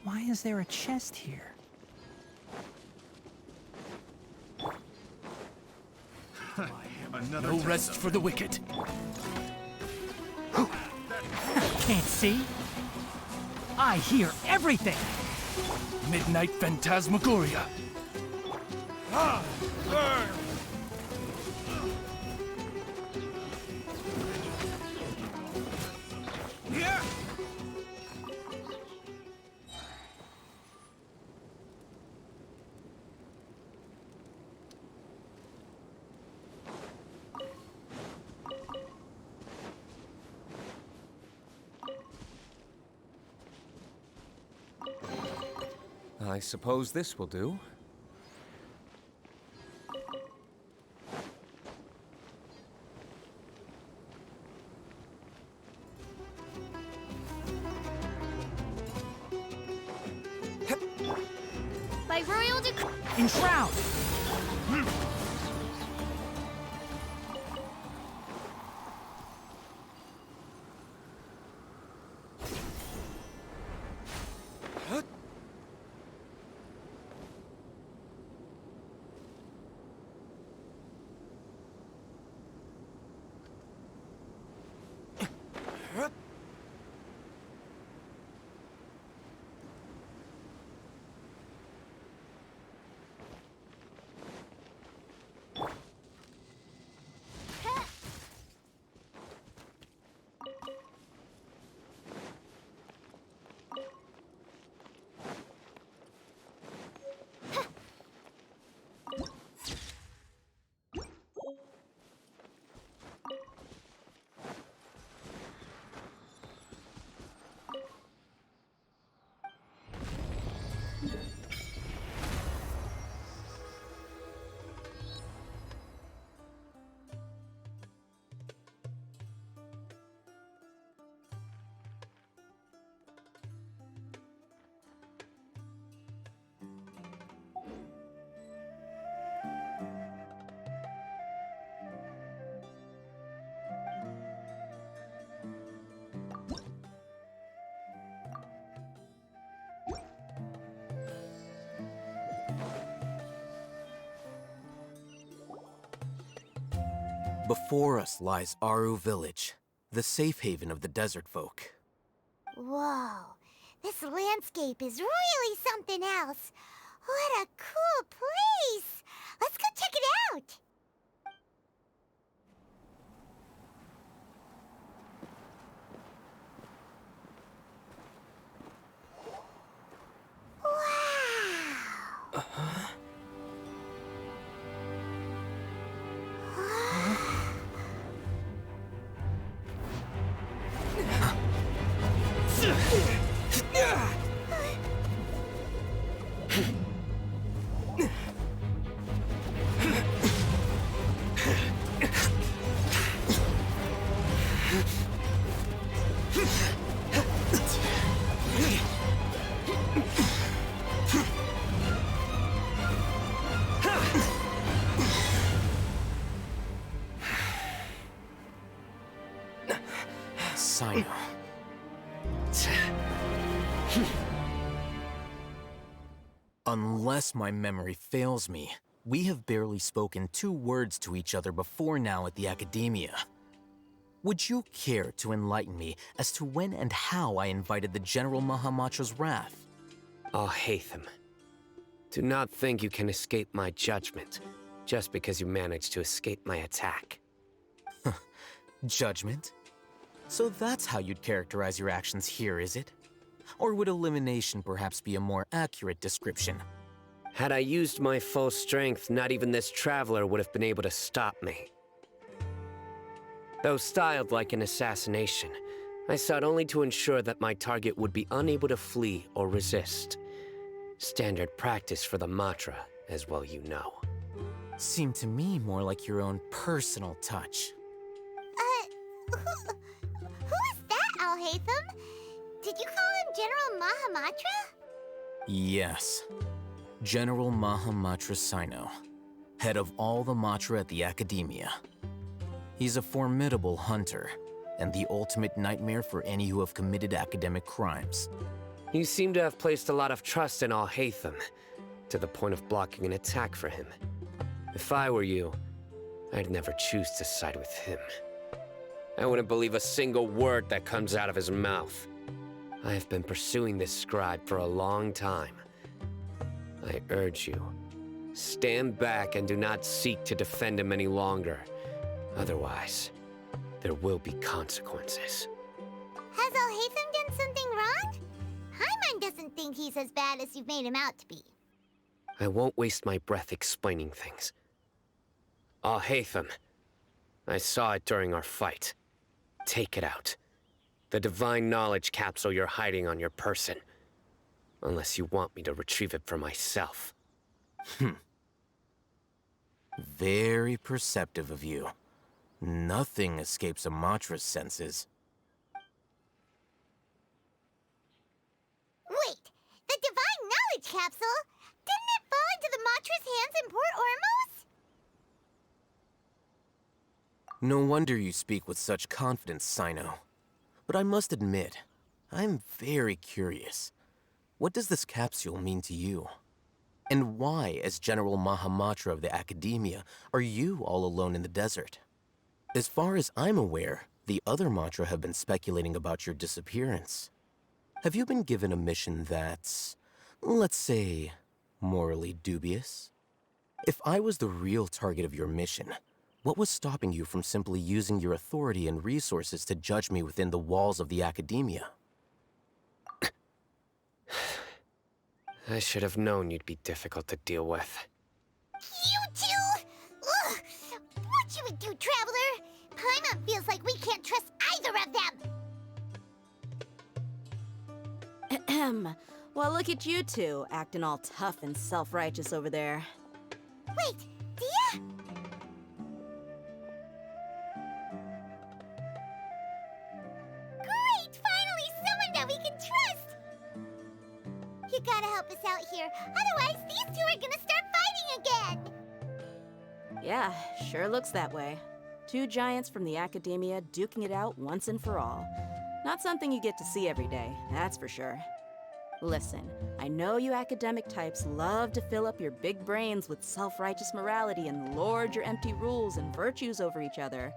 Why is there a chest here? No rest for the wicked. Can't see. I hear everything. Midnight Phantasmagoria. Burn! Here! I suppose this will do. By royal decree. Enshroud! Before us lies Aru Village, the safe haven of the desert folk. Whoa, this landscape is really something else. What a cool place! Let's go check it out! Wow! Sino. Unless my memory fails me, we have barely spoken 2 words to each other before now at the Academia. Would you care to enlighten me as to when and how I invited the General Mahamatra's wrath? Hatham, do not think you can escape my judgment just because you managed to escape my attack. Judgment? So that's how you'd characterize your actions here, is it? Or would elimination perhaps be a more accurate description? Had I used my full strength, not even this traveler would have been able to stop me. Though styled like an assassination, I sought only to ensure that my target would be unable to flee or resist. Standard practice for the Matra, as well you know. Seemed to me more like your own personal touch. Who is that, Alhaitham? Did you call him General Mahamatra? Yes. General Mahamatra Sino, head of all the Matra at the Academia. He's a formidable hunter, and the ultimate nightmare for any who have committed academic crimes. You seem to have placed a lot of trust in Alhaitham, to the point of blocking an attack for him. If I were you, I'd never choose to side with him. I wouldn't believe a single word that comes out of his mouth. I have been pursuing this scribe for a long time. I urge you, stand back and do not seek to defend him any longer. Otherwise, there will be consequences. Has Alhaitham done something wrong? Paimon doesn't think he's as bad as you've made him out to be. I won't waste my breath explaining things. Alhaitham, I saw it during our fight. Take it out. The divine knowledge capsule you're hiding on your person. Unless you want me to retrieve it for myself. Very perceptive of you. Nothing escapes a Matra's senses. Wait, the divine knowledge capsule? Didn't it fall into the Matra's hands in Port Ormos? No wonder you speak with such confidence, Sino. But I must admit, I'm very curious. What does this capsule mean to you? And why, as General Mahamatra of the Academia, are you all alone in the desert? As far as I'm aware, the other Matra have been speculating about your disappearance. Have you been given a mission that's, let's say, morally dubious? If I was the real target of your mission, what was stopping you from simply using your authority and resources to judge me within the walls of the Academia? I should have known you'd be difficult to deal with. You two? Ugh! What you would do, Traveler? Paimon feels like we can't trust either of them! Ahem. Well, look at you two, acting all tough and self-righteous over there. Wait, Dia? Great! Finally, someone that we can trust! You gotta help us out here, otherwise these two are gonna start fighting again! Yeah, sure looks that way. 2 giants from the Academia duking it out once and for all. Not something you get to see every day, that's for sure. Listen, I know you academic types love to fill up your big brains with self-righteous morality and lord your empty rules and virtues over each other.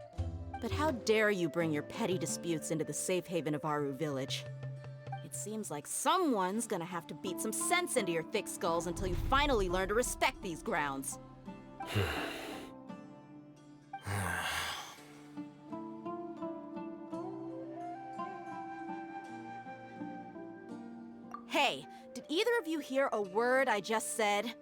But how dare you bring your petty disputes into the safe haven of Aru Village? It seems like someone's gonna have to beat some sense into your thick skulls until you finally learn to respect these grounds. Hey, did either of you hear a word I just said?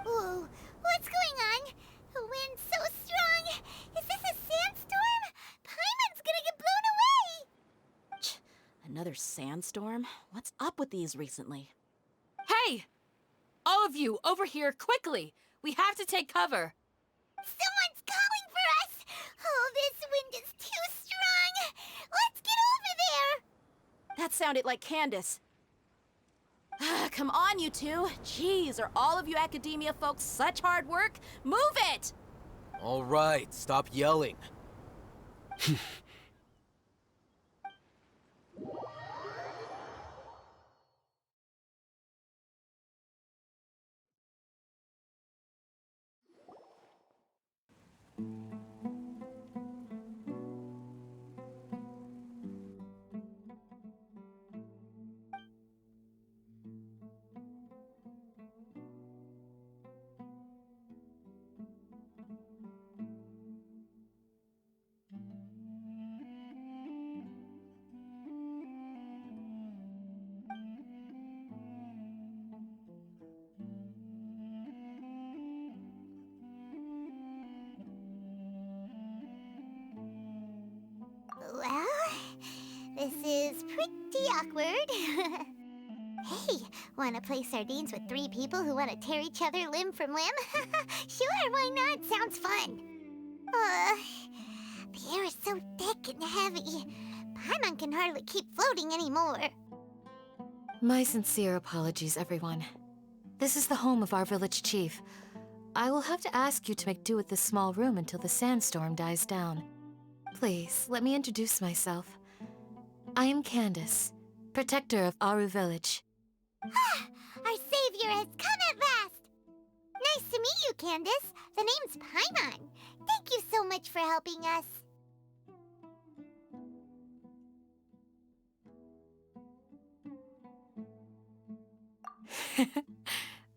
Whoa, what's going on? The wind's so strong. Is this a sandstorm? Paimon's gonna get blown away! Another sandstorm? What's up with these recently? Hey! All of you, over here, quickly! We have to take cover! Someone's calling for us! Oh, this wind is too strong! Let's get over there! That sounded like Candace. Come on, you two. Jeez, are all of you academia folks such hard work? Move it! All right, stop yelling. Well, this is pretty awkward. Hey, wanna play sardines with 3 people who wanna tear each other limb from limb? Sure, why not? Sounds fun. The air is so thick and heavy. Paimon can hardly keep floating anymore. My sincere apologies, everyone. This is the home of our village chief. I will have to ask you to make do with this small room until the sandstorm dies down. Please, let me introduce myself. I am Candace, protector of Aru Village. Our savior has come at last! Nice to meet you, Candace. The name's Paimon. Thank you so much for helping us.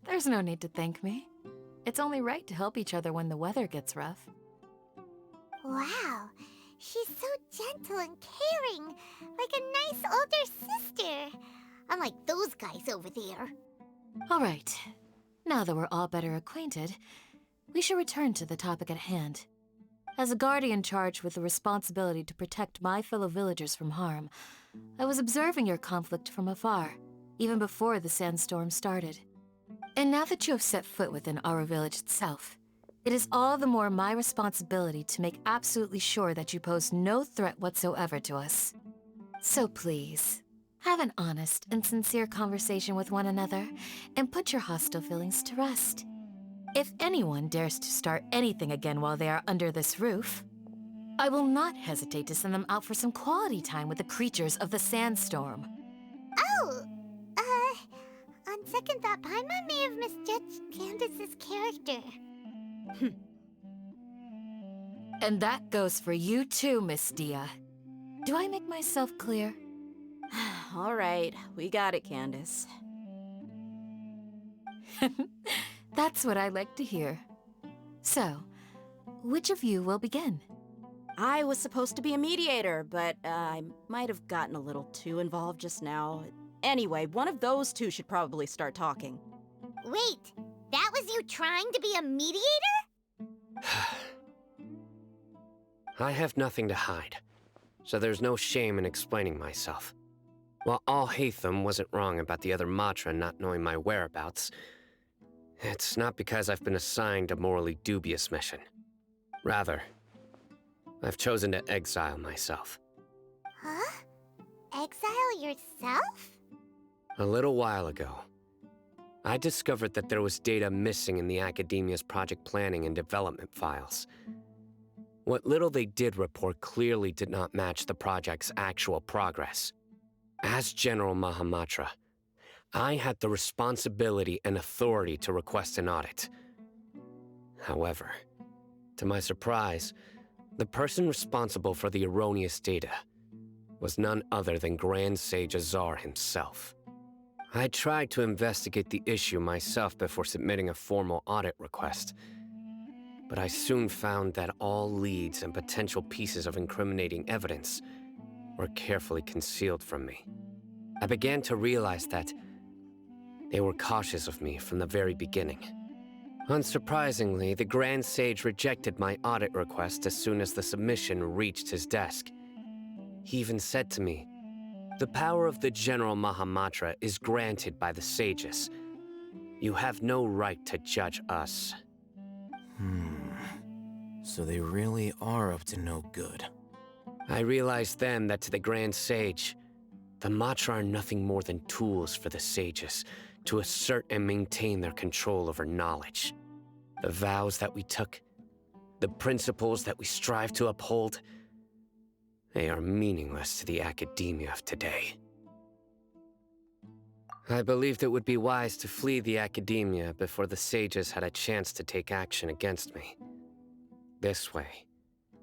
There's no need to thank me. It's only right to help each other when the weather gets rough. Wow, she's so gentle and caring, like a nice older sister. Unlike those guys over there. All right. Now that we're all better acquainted, we should return to the topic at hand. As a guardian charged with the responsibility to protect my fellow villagers from harm, I was observing your conflict from afar, even before the sandstorm started. And now that you have set foot within our village itself, it is all the more my responsibility to make absolutely sure that you pose no threat whatsoever to us. So please, have an honest and sincere conversation with one another, and put your hostile feelings to rest. If anyone dares to start anything again while they are under this roof, I will not hesitate to send them out for some quality time with the creatures of the sandstorm. Oh, on second thought, Paimon may have misjudged Candace's character. And that goes for you too, Miss Dia. Do I make myself clear? All right, we got it, Candace. That's what I like to hear. So, which of you will begin? I was supposed to be a mediator, but I might have gotten a little too involved just now. Anyway, one of those two should probably start talking. Wait, that was you trying to be a mediator? I have nothing to hide, so there's no shame in explaining myself. While all Hatham wasn't wrong about the other Matra not knowing my whereabouts, it's not because I've been assigned a morally dubious mission. Rather, I've chosen to exile myself. Huh? Exile yourself? A little while ago, I discovered that there was data missing in the Academia's project planning and development files. What little they did report clearly did not match the project's actual progress. As General Mahamatra, I had the responsibility and authority to request an audit. However, to my surprise, the person responsible for the erroneous data was none other than Grand Sage Azar himself. I tried to investigate the issue myself before submitting a formal audit request, but I soon found that all leads and potential pieces of incriminating evidence were carefully concealed from me. I began to realize that they were cautious of me from the very beginning. Unsurprisingly, the Grand Sage rejected my audit request as soon as the submission reached his desk. He even said to me, "The power of the General Mahamatra is granted by the sages. You have no right to judge us." So they really are up to no good. I realized then that to the Grand Sage, the Matra are nothing more than tools for the sages to assert and maintain their control over knowledge. The vows that we took, the principles that we strive to uphold, they are meaningless to the academia of today. I believed it would be wise to flee the academia before the sages had a chance to take action against me. This way,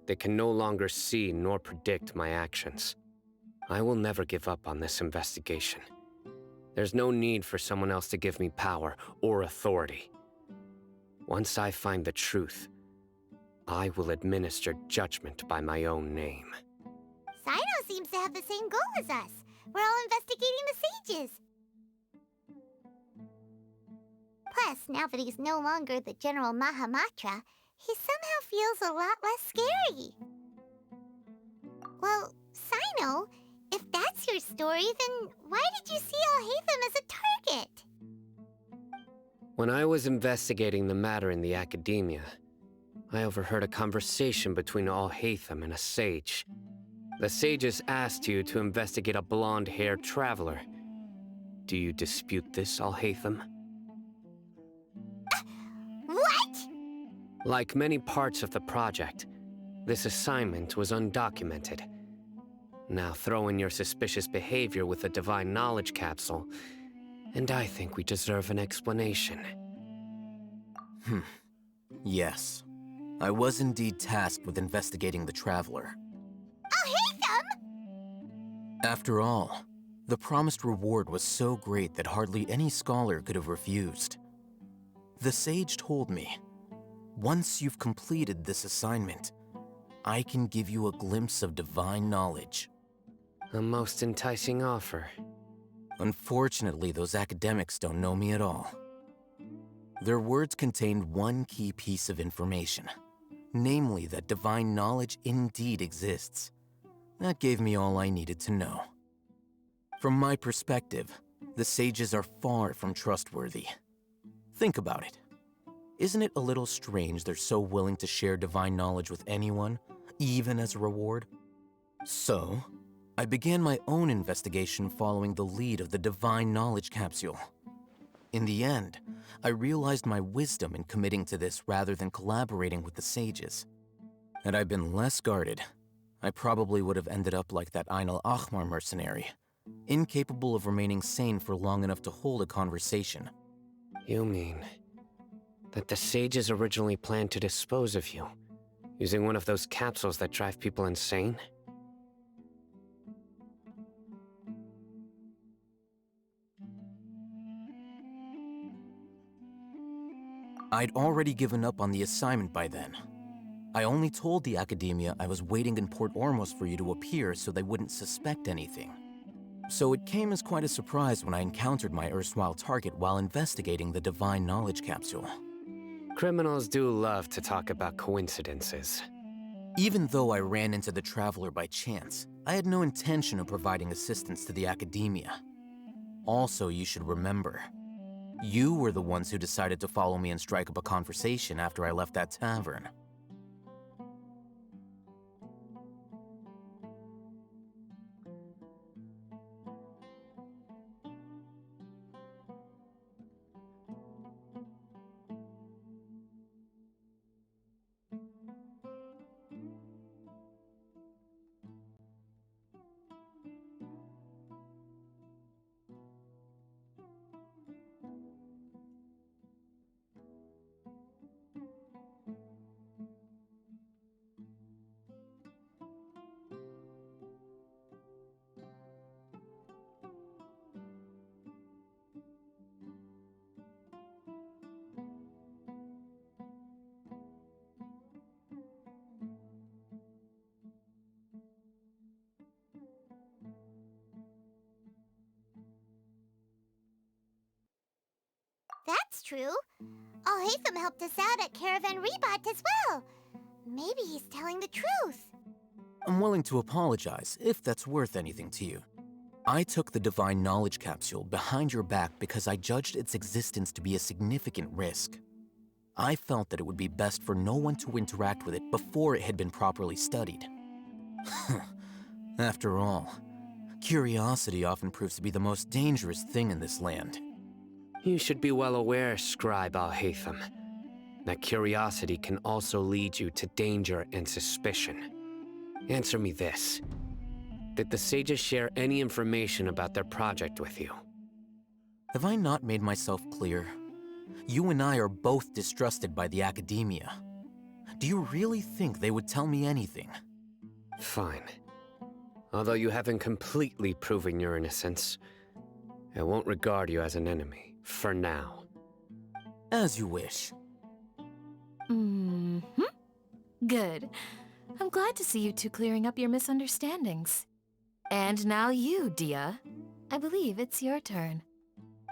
they can no longer see nor predict my actions. I will never give up on this investigation. There's no need for someone else to give me power or authority. Once I find the truth, I will administer judgment by my own name. Sino seems to have the same goal as us. We're all investigating the sages. Plus, now that he's no longer the General Mahamatra, he somehow feels a lot less scary. Well, Sino, if that's your story, then why did you see Alhaitham as a target? When I was investigating the matter in the academia, I overheard a conversation between Alhaitham and a sage. The sages asked you to investigate a blonde-haired traveler. Do you dispute this, Alhaitham? What? Like many parts of the project, this assignment was undocumented. Now throw in your suspicious behavior with the Divine Knowledge Capsule, and I think we deserve an explanation. Yes. I was indeed tasked with investigating the Traveler. After all, the promised reward was so great that hardly any scholar could have refused. The sage told me, once you've completed this assignment, I can give you a glimpse of divine knowledge. A most enticing offer. Unfortunately, those academics don't know me at all. Their words contained one key piece of information, namely that divine knowledge indeed exists. That gave me all I needed to know. From my perspective, the sages are far from trustworthy. Think about it. Isn't it a little strange they're so willing to share divine knowledge with anyone, even as a reward? So, I began my own investigation following the lead of the Divine Knowledge Capsule. In the end, I realized my wisdom in committing to this rather than collaborating with the sages. Had I been less guarded, I probably would have ended up like that Ain al-Ahmar mercenary, incapable of remaining sane for long enough to hold a conversation. You mean that the sages originally planned to dispose of you, using one of those capsules that drive people insane? I'd already given up on the assignment by then. I only told the academia I was waiting in Port Ormos for you to appear so they wouldn't suspect anything. So it came as quite a surprise when I encountered my erstwhile target while investigating the Divine Knowledge Capsule. Criminals do love to talk about coincidences. Even though I ran into the Traveler by chance, I had no intention of providing assistance to the academia. Also, you should remember, you were the ones who decided to follow me and strike up a conversation after I left that tavern. true. Alhaitham helped us out at Caravan Rebot as well. Maybe he's telling the truth. I'm willing to apologize, if that's worth anything to you. I took the Divine Knowledge Capsule behind your back because I judged its existence to be a significant risk. I felt that it would be best for no one to interact with it before it had been properly studied. After all, curiosity often proves to be the most dangerous thing in this land. You should be well aware, Scribe Alhaitham, that curiosity can also lead you to danger and suspicion. Answer me this. Did the sages share any information about their project with you? Have I not made myself clear? You and I are both distrusted by the academia. Do you really think they would tell me anything? Fine. Although you haven't completely proven your innocence, I won't regard you as an enemy, for now. As you wish. Good. I'm glad to see you two clearing up your misunderstandings. And now you, Dia. I believe it's your turn.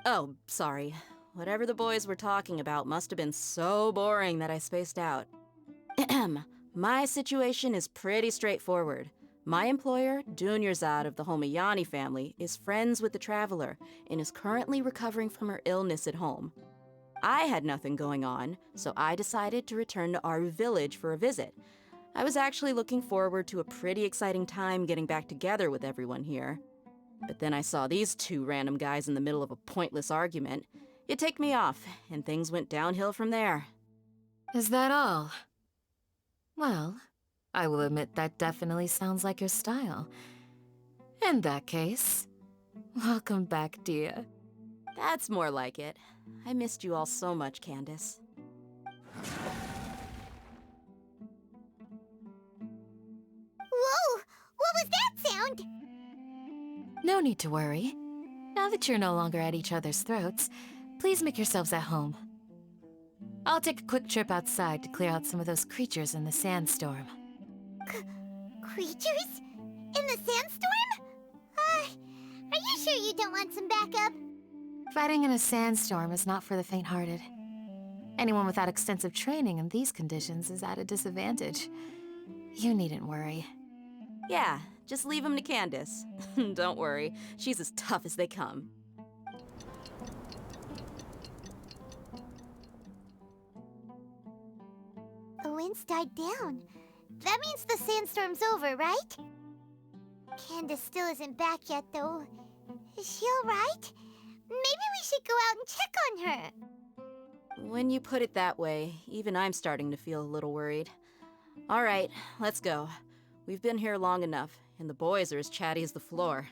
Oh, sorry. Whatever the boys were talking about must have been so boring that I spaced out. My situation is pretty straightforward. My employer, Dunyarzad of the Homayani family, is friends with the Traveler and is currently recovering from her illness at home. I had nothing going on, so I decided to return to Aru Village for a visit. I was actually looking forward to a pretty exciting time getting back together with everyone here. But then I saw these two random guys in the middle of a pointless argument. It ticked me off, and things went downhill from there. Is that all? Well, I will admit that definitely sounds like your style. In that case, welcome back, Dia. That's more like it. I missed you all so much, Candace. Whoa! What was that sound? No need to worry. Now that you're no longer at each other's throats, please make yourselves at home. I'll take a quick trip outside to clear out some of those creatures in the sandstorm. Creatures? In the sandstorm? Are you sure you don't want some backup? Fighting in a sandstorm is not for the faint-hearted. Anyone without extensive training in these conditions is at a disadvantage. You needn't worry. Yeah, just leave him to Candace. Don't worry, she's as tough as they come. The wind's died down. That means the sandstorm's over, right? Candace still isn't back yet, though. Is she alright? Maybe we should go out and check on her. When you put it that way, even I'm starting to feel a little worried. All right, let's go. We've been here long enough, and the boys are as chatty as the floor.